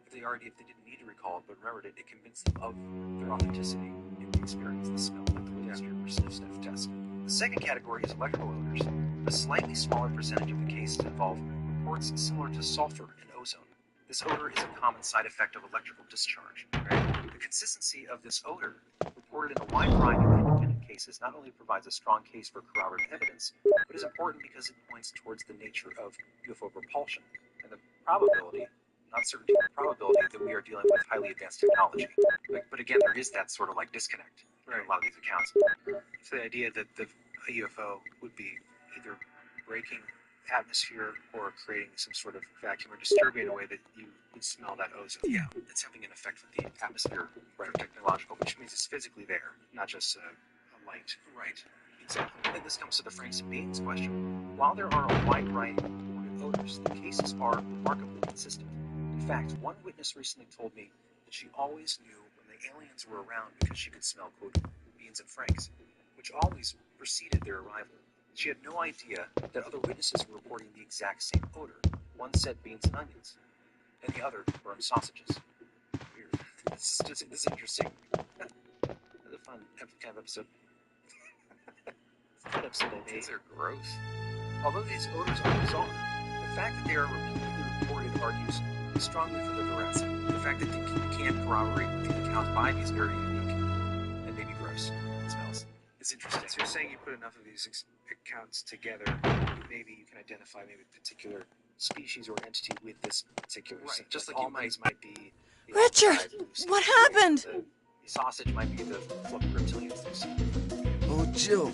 if they didn't need to recall it, but remembered it, it convinced them of their authenticity in the experience, the smell, like the witness or sniff test. The second category is electrical odors. A slightly smaller percentage of the cases involve reports similar to sulfur and ozone. This odor is a common side effect of electrical discharge. The consistency of this odor, reported in a wide variety of independent cases, not only provides a strong case for corroborative evidence, but is important because it points towards the nature of UFO propulsion and the probability, not certainty, but probability that we are dealing with highly advanced technology. But again, there is that sort of like disconnect in a lot of these accounts. So the idea that a UFO would be either breaking atmosphere or creating some sort of vacuum or disturbing in a way that you would smell that ozone. Yeah, it's having an effect with the atmosphere, right? Technological, which means it's physically there, not just a light. Right. Exactly. And this comes to the Franks and Beans question. While there are a wide variety of reported odors, the cases are remarkably consistent. In fact, one witness recently told me that she always knew when the aliens were around because she could smell, quote, beans and Franks, which always preceded their arrival. She had no idea that other witnesses were reporting the exact same odor. One said beans and onions, and the other burned sausages. Weird. This is interesting. It's a fun kind of episode. It's a fun episode I made. These are gross. Although these odors are bizarre, the fact that they are repeatedly reported argues strongly for their veracity. The fact that you can't corroborate the accounts by these very unique and maybe gross smells is interesting. So you're saying you put enough of these accounts together, maybe you can identify maybe a particular species or entity with this particular scent. Just like you might be the Richard, what happened? The sausage might be the fluffy reptilians. Oh, Jill,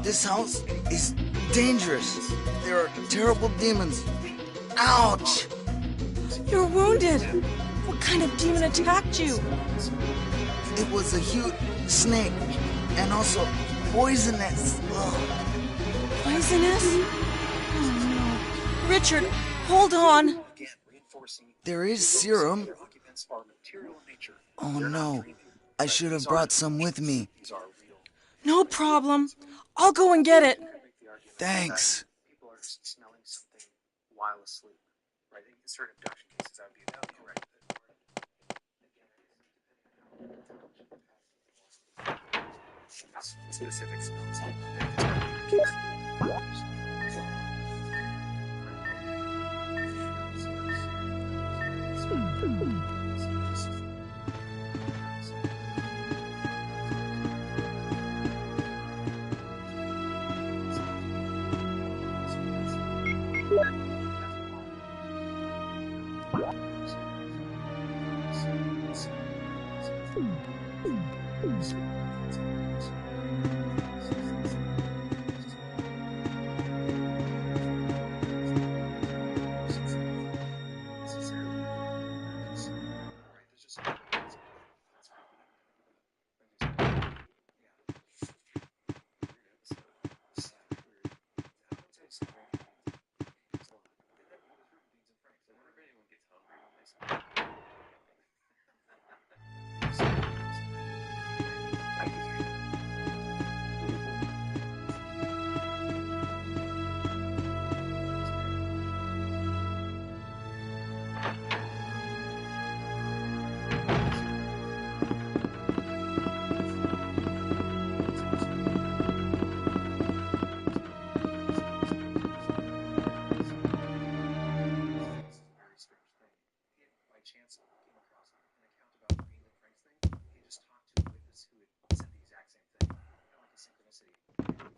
this house is dangerous. There are terrible demons. Ouch! You're wounded. What kind of demon attacked you? It was a huge snake and also poisonous. Ugh. Poisonous? Oh no. Richard, hold on. There is serum. Oh no, I should have brought some with me. No problem. I'll go and get it. Thanks. People are smelling something while asleep, right? In certain abduction cases, that would be correct. Specific smells.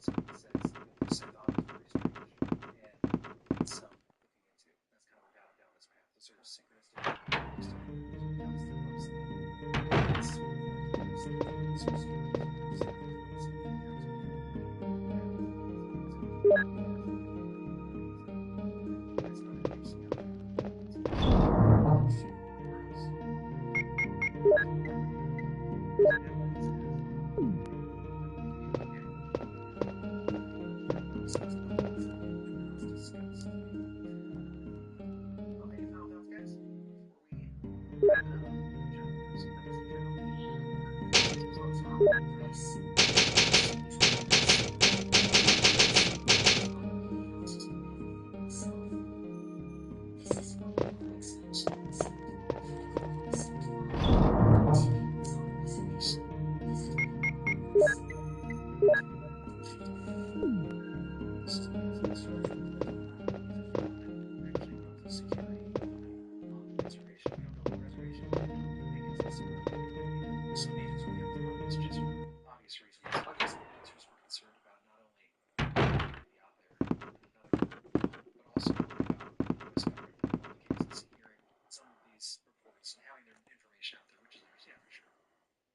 somebody says, this I thought was very strange, and it's looking into. That's kind of what got down this path. The sort of synchronistic.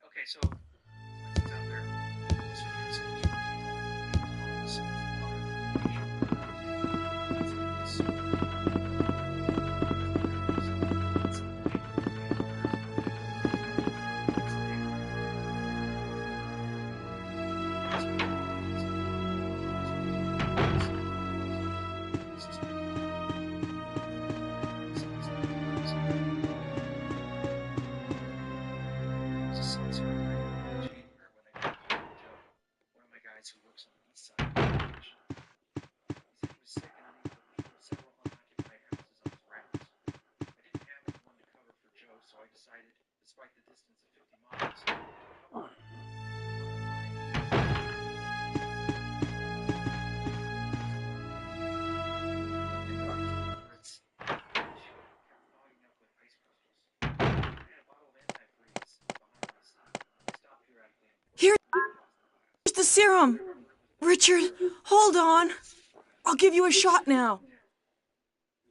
Okay, so it's out there. Who works on the east side of the village. He said he was sick and unable to leave several unoccupied houses on his rounds. I didn't have anyone to cover for Joe, so I decided, despite the distance of 50 miles, to cover him. Kept fogging up with ice crystals. I had a bottle of antifreeze behind my seat. I stopped periodically and Here's the serum. Richard, hold on. I'll give you a shot now.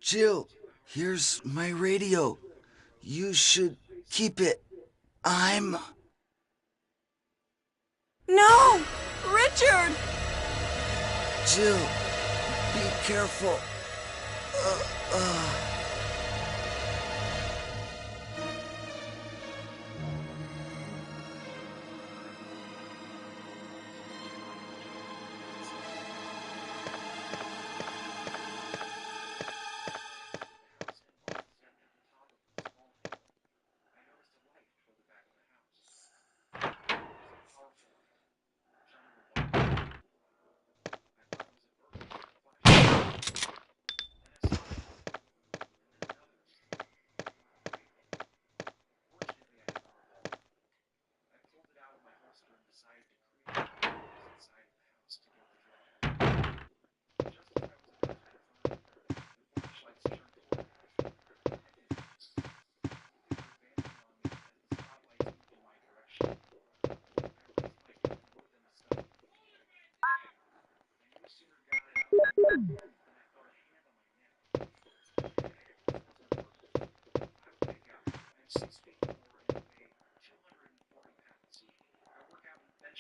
Jill, here's my radio. You should keep it. I'm... No! Richard! Jill, be careful.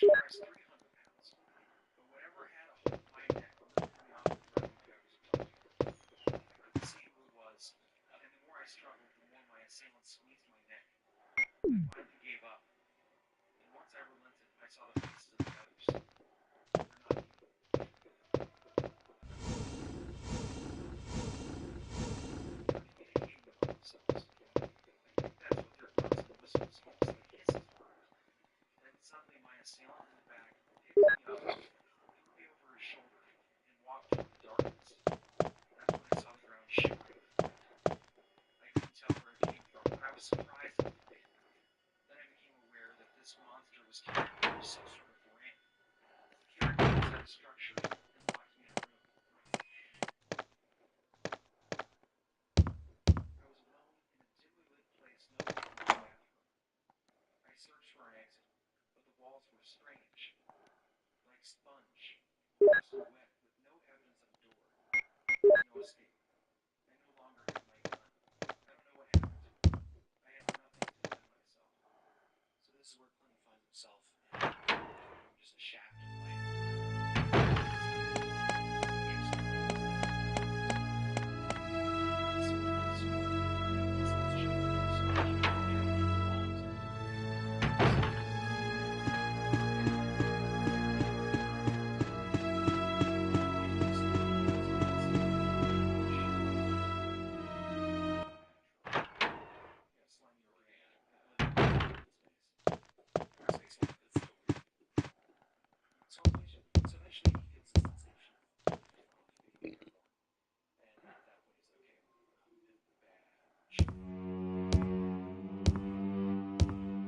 Press 300 pounds, but whatever had a hold of my neck lifted me off the ground like I was a puppy. I couldn't see who it was, and the more I struggled, the more my assailant squeezed my neck. I finally gave up, and once I relented, I saw the faces of the others. They're not people. They're communicating among themselves. I think that's what their grunts and whistles, almost like hisses, were. Then suddenly my assailant in the back picked me up, threw me over his shoulder, and walked toward the darkness. That's when I saw the ground shivering with fright. I couldn't tell where it came from, but I was surprised at the light. Then I became aware that this monster was carrying me to some sort of ring. It carried me inside a structure and locked me in a room. I was alone in a dimly lit place no bigger than a bathroom. I searched for an exit, but the walls were strange, like sponge. silhouette with no evidence of a door. There's no escape. I no longer have my gun. I don't know what happened to it. I have nothing to defend myself. So this is where Clinton finds himself in just a shaft of light. So eventually he feels a sensation of being alone. And at that point he's like, okay, scaly figures,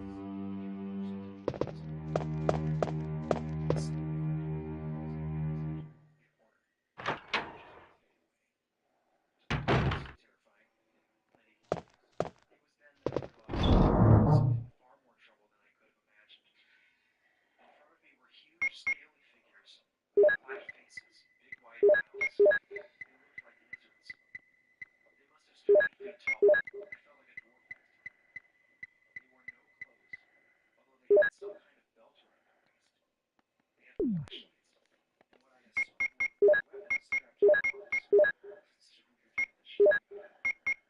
black faces, big white mouths. They looked like lizards. They must have stood 8 feet tall. I felt like a dwarf next to them. They wore no clothes, although they had some kind of belt around their waist. They had flashlights, and what I assumed were weapons strapped to their arms. This is weird to even showing about.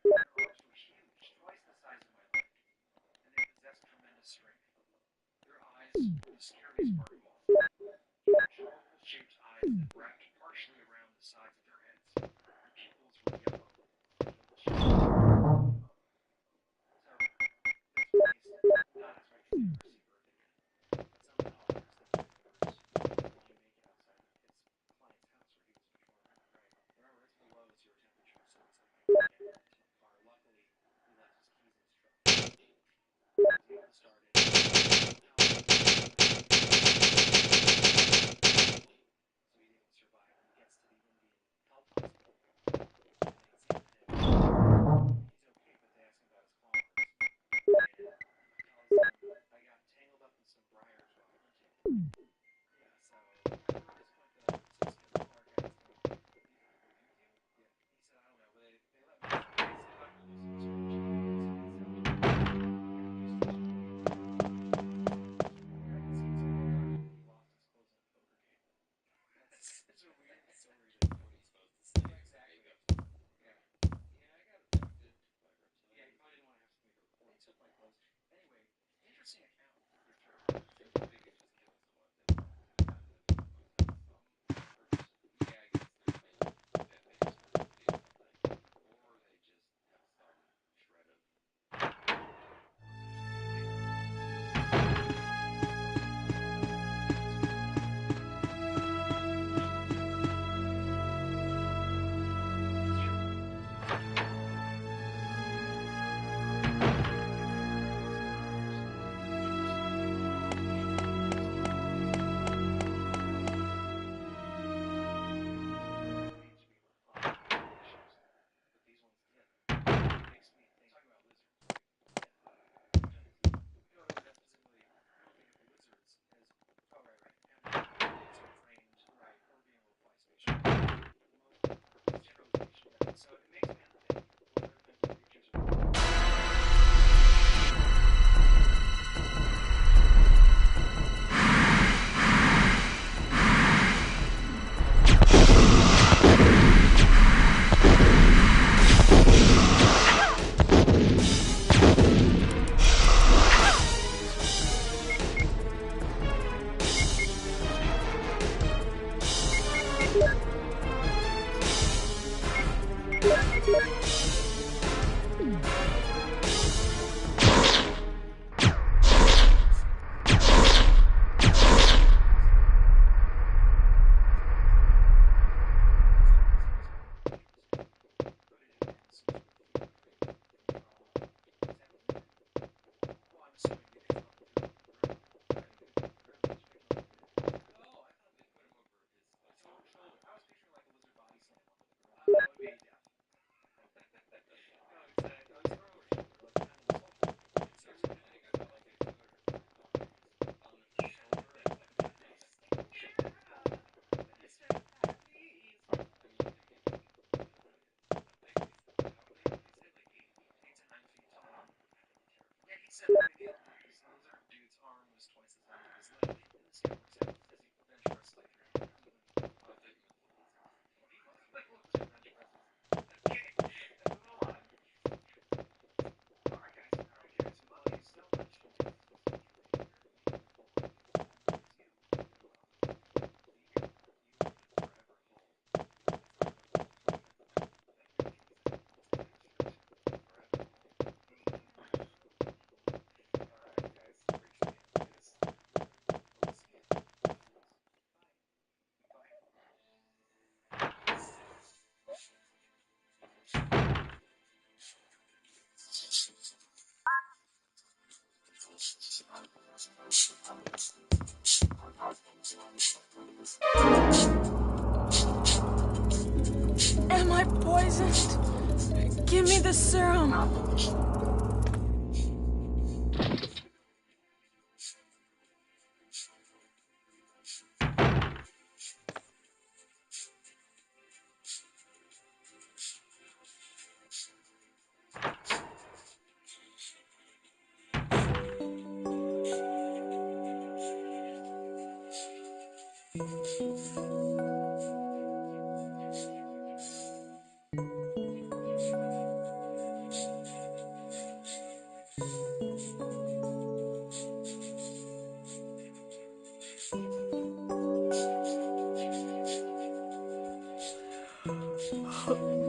Their arms were huge, twice the size of my leg, and they possessed tremendous strength. Their eyes were the scariest part of all. Huge, oval-shaped eyes that wrapped partially around the sides of their heads. Their pupils were yellow, and each so, let's face it, not expecting to ever see Earth again. But somehow I understand my neighbors didn't want to make it outside of his client's house where he was performing, right? Remember, it's below 0 temperature, so it's like I couldn't get too far. Luckily, he left his keys in his truck. He was able to start it. Somehow, so he's able to survive. He gets to the Indian Health Hospital, and they examine him. He's okay, but they ask him about his claw marks. And I got tangled up in some briars while hunting. Yeah, so remember this point that I said Skipper Clark asked him, "Do you think they'll be with you?" Yeah. He said, "I don't know, but they let me go. They cut me loose in the he lost his clothes in a poker game. That's such a weird story. What he's supposed to say. Yeah, exactly. Yeah. Yeah, I got abducted by reptilians. Yeah, he probably didn't want to have to make a report. He took my clothes. Anyway, interesting account for sure. Seems like they could just kill someone. said right again, so the lizard dude's arm was twice as long as his leg, and the skin works out as he bench pressed like 300 pounds. Oh, I thought you meant the lizard. Like legit bench presses. Okay, moving along. Alright guys, well you still mentioned his surgery here. He was you. You will live forever whole. Forever whole. Thank you, Jesus. Forever whole. Alright guys, reach me. Yes. Listen. Am I poisoned? Give me the serum.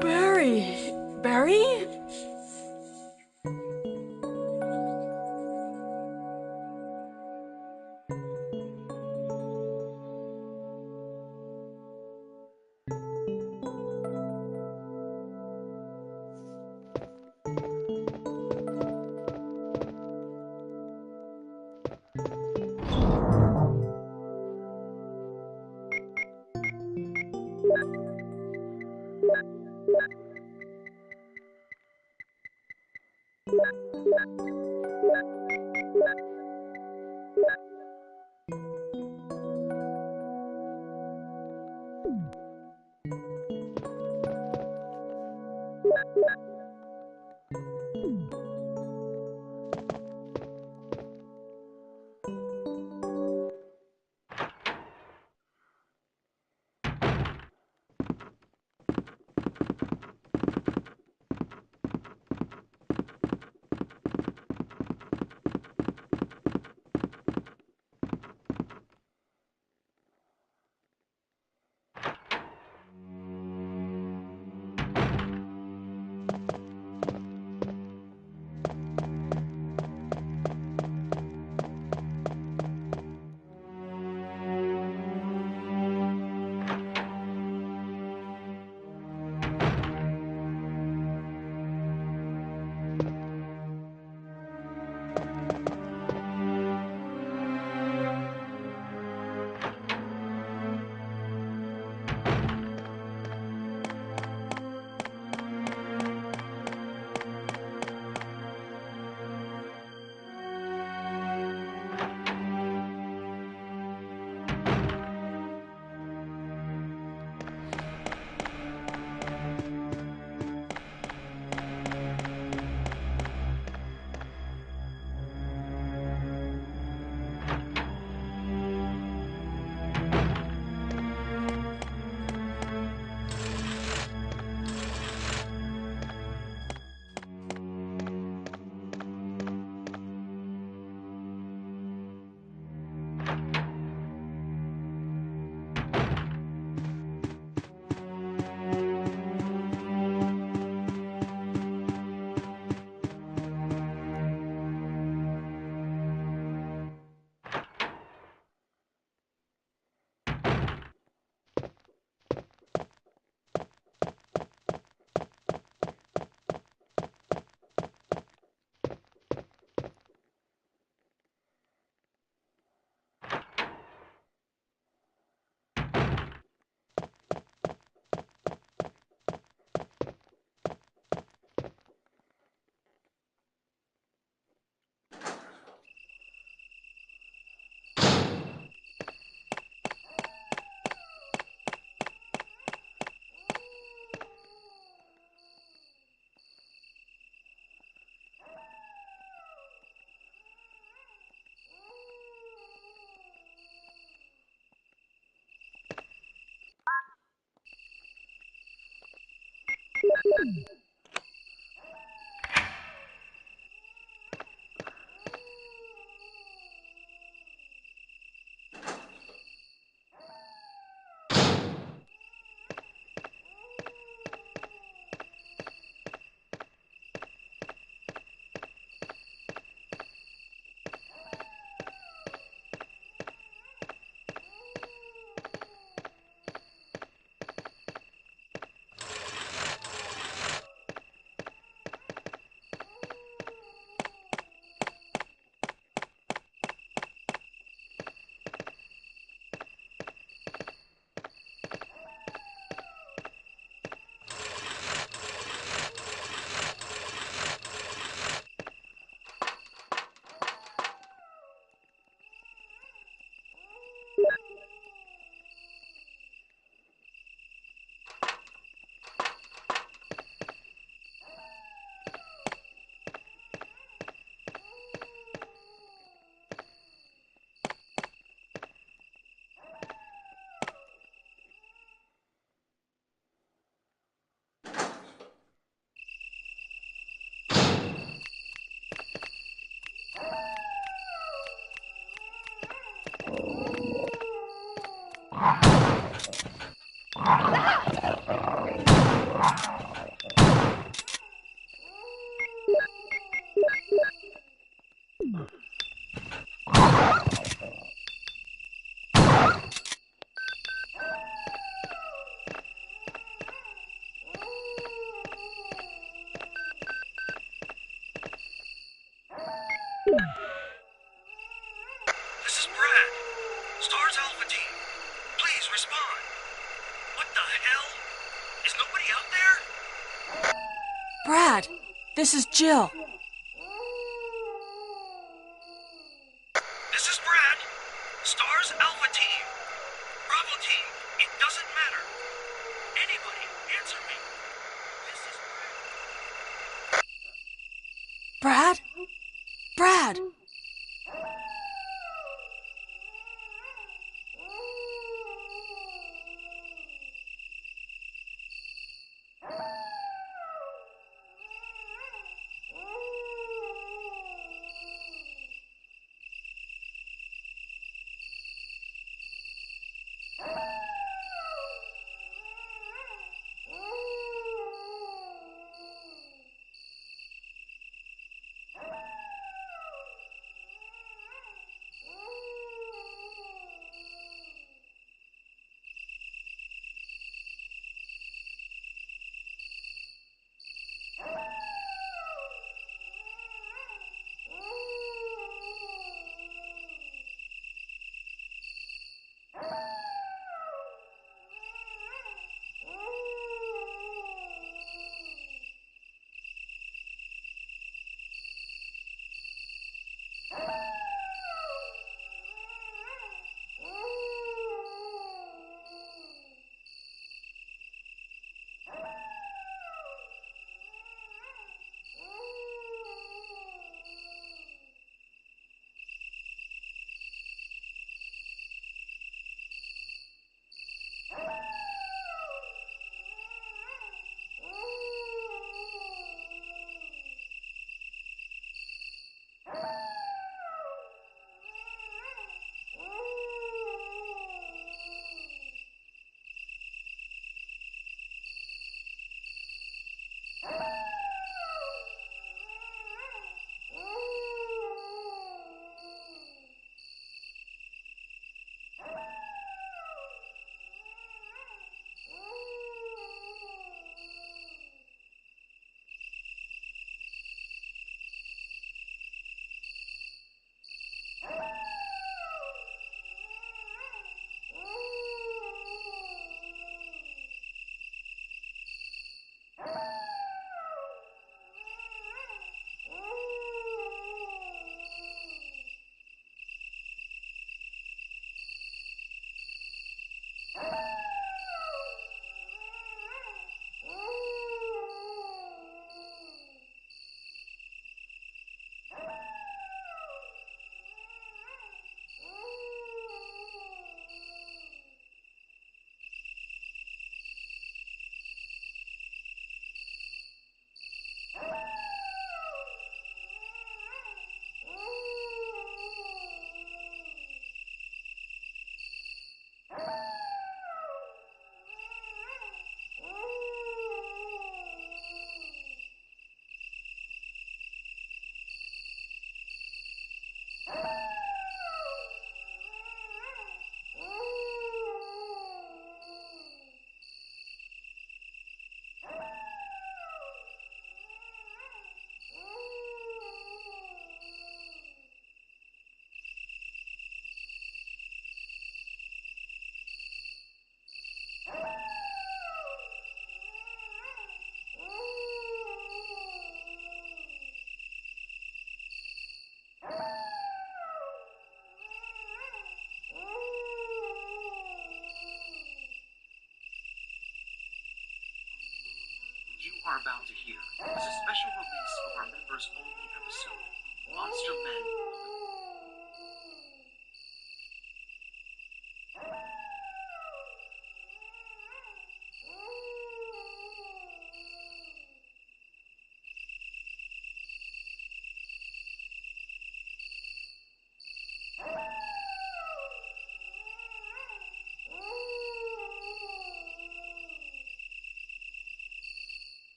Barry. Barry? This is Brad. Stars Alpha Team. Please respond. What the hell? Is nobody out there? Brad, this is Jill. This is Brad. Stars Alpha Team. Bravo Team. It doesn't matter. Anybody, answer me. This is Brad. Brad? Brad! are about to hear is a special release of our members-only episode, Monster Men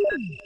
of the...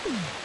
Hmm.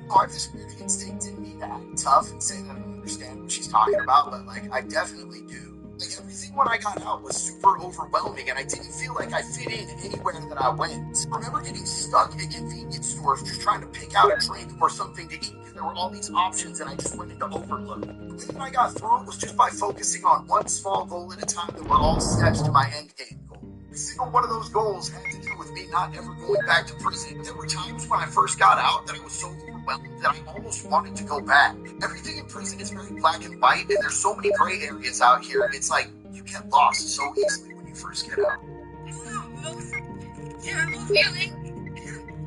I have this weird instinct in me to act tough and say that I don't understand what she's talking about, but like I definitely do. Like everything when I got out was super overwhelming, and I didn't feel like I fit in anywhere that I went. I remember getting stuck at convenience stores just trying to pick out a drink or something to eat because there were all these options, and I just went into overload. The way that I got through it was just by focusing on one small goal at a time that were all steps to my end game goal. Every single one of those goals had to do with me not ever going back to prison. There were times when I first got out that I was so overwhelmed that I almost wanted to go back. Everything in prison is very black and white, and there's so many gray areas out here. It's like you get lost so easily when you first get out. Terrible feeling.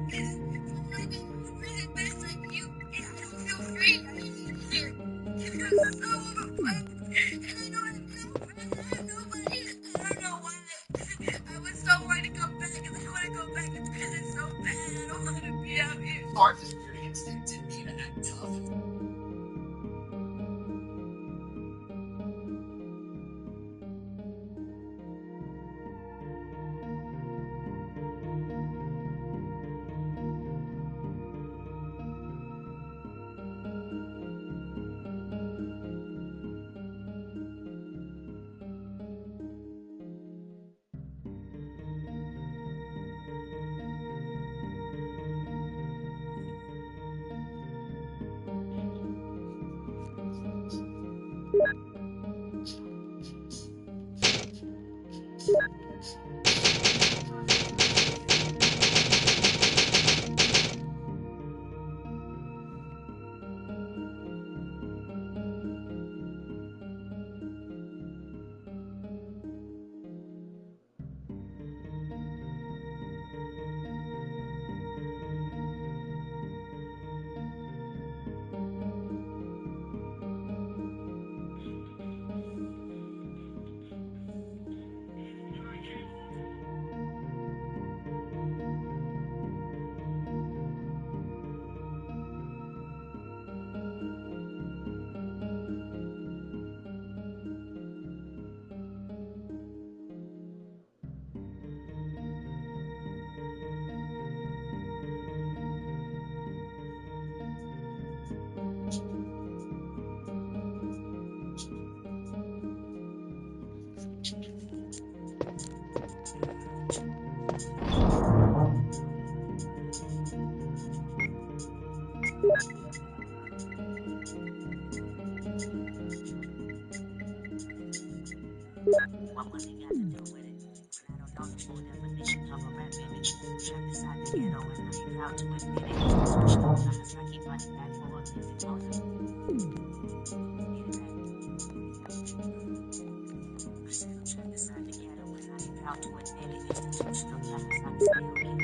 Prison best like you. I don't feel free here. I'm so overwhelmed. And I don't have no friends. I have nobody. I don't know why. I was so wanting to come back, and I want to go back to prison so bad. I don't want to be out here. I have this weird instinct in me to act tough. What was he got to do with it? I don't know the full definition of a rap image. Trapped inside the ghetto and I ain't proud to admit it. Sometimes I keep running back for a visit on them. I said I'm trapped inside the ghetto and I ain't proud to admit it. Institutional practice, I can still get me.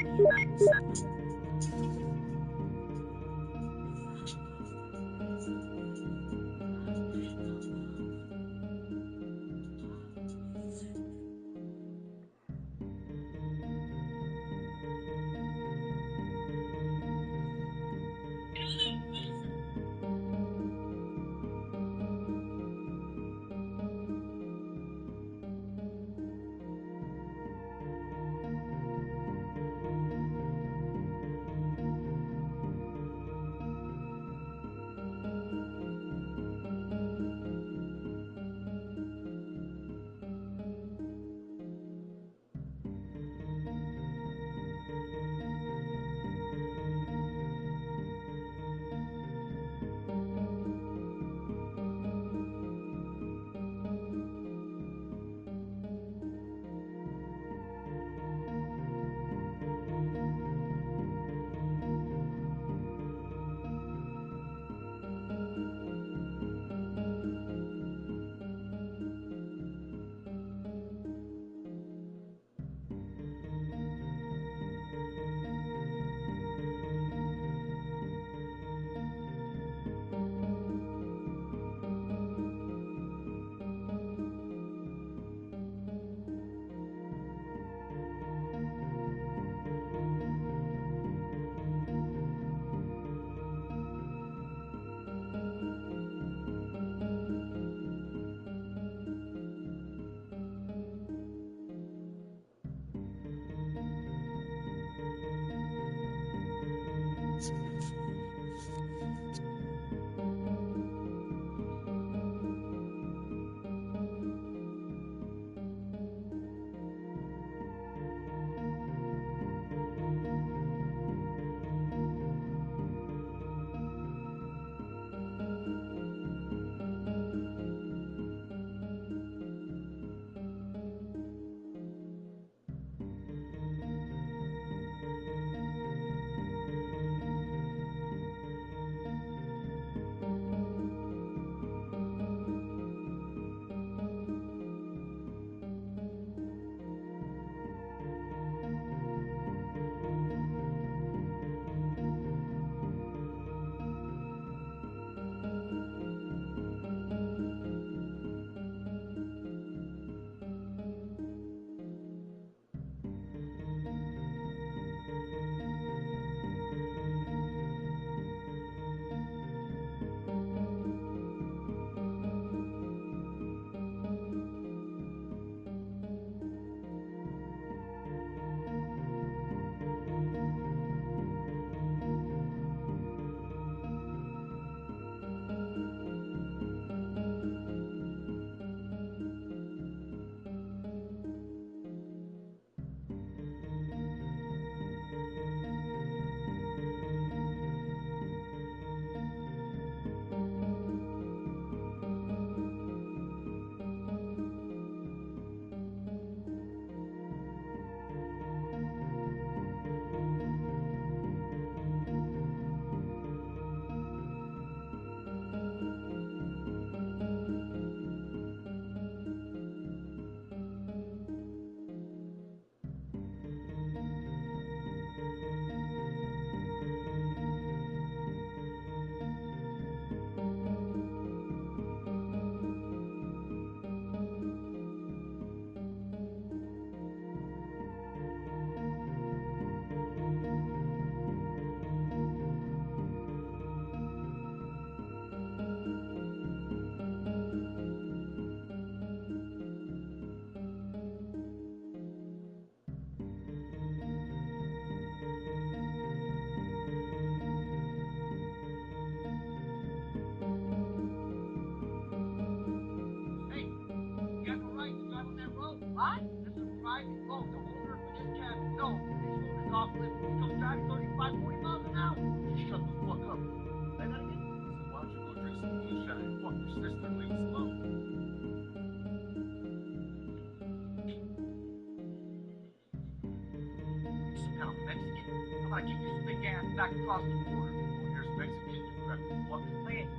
I'm gonna kick your thick ass back across the border. Oh, here's Mexican director. What? Play it.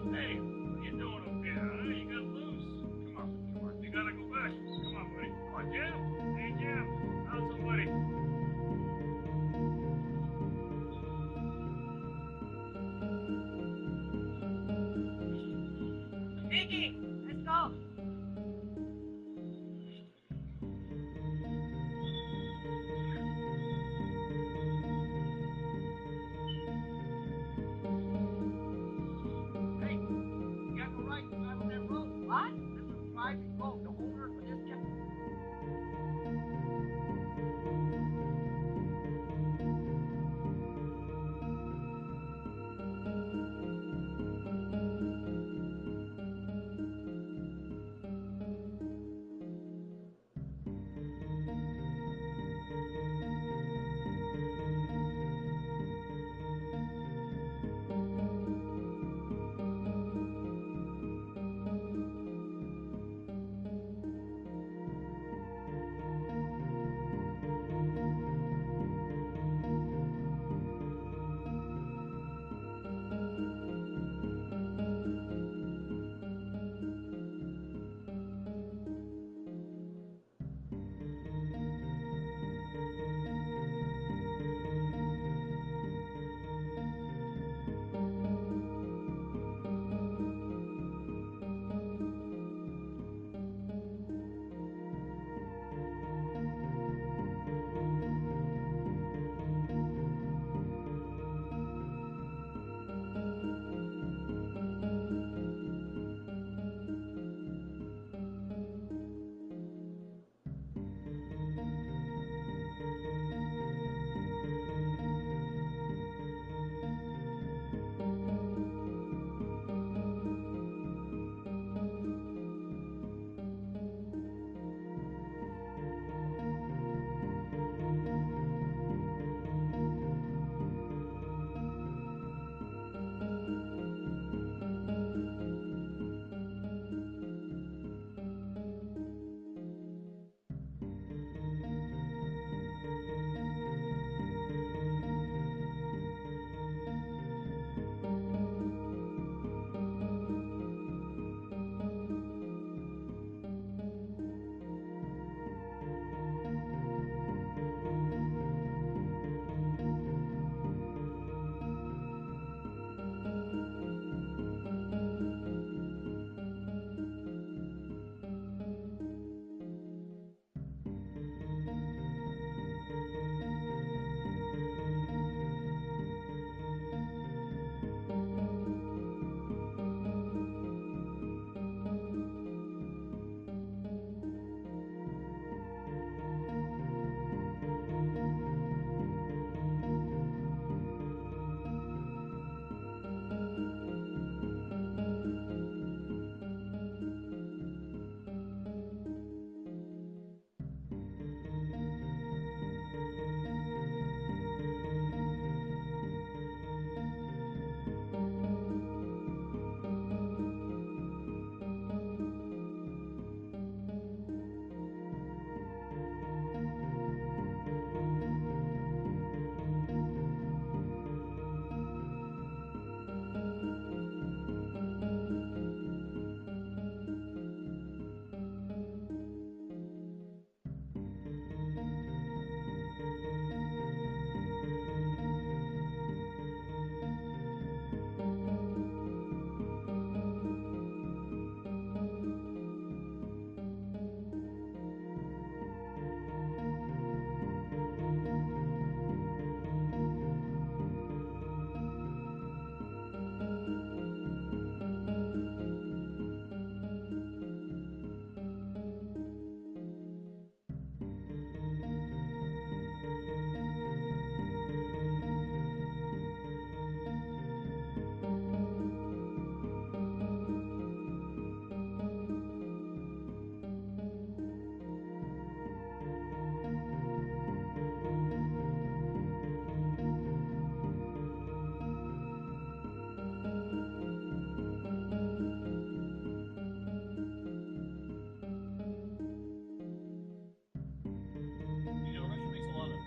Hey, what you doing up there, huh? You got loose. Come on, George. You gotta go back. Come on, buddy. Come on, Jim. Hey, Jim. How's somebody? Mickey, let's go.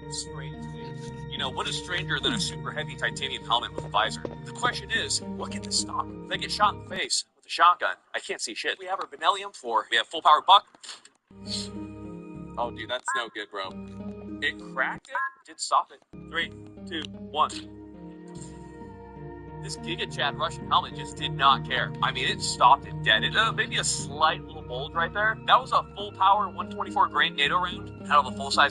Strange. You know, what is stranger than a super heavy titanium helmet with a visor? The question is, what can this stop? If they get shot in the face with a shotgun, I can't see shit. We have our Benellium for, we have full power buck. Oh, dude, that's no good, bro. It cracked it? Did stop it. 3, 2, 1. This Giga Chad Russian helmet just did not care. I mean, it stopped it dead. It maybe a slight little bulge right there. That was a full power 124 grain NATO round out of a full size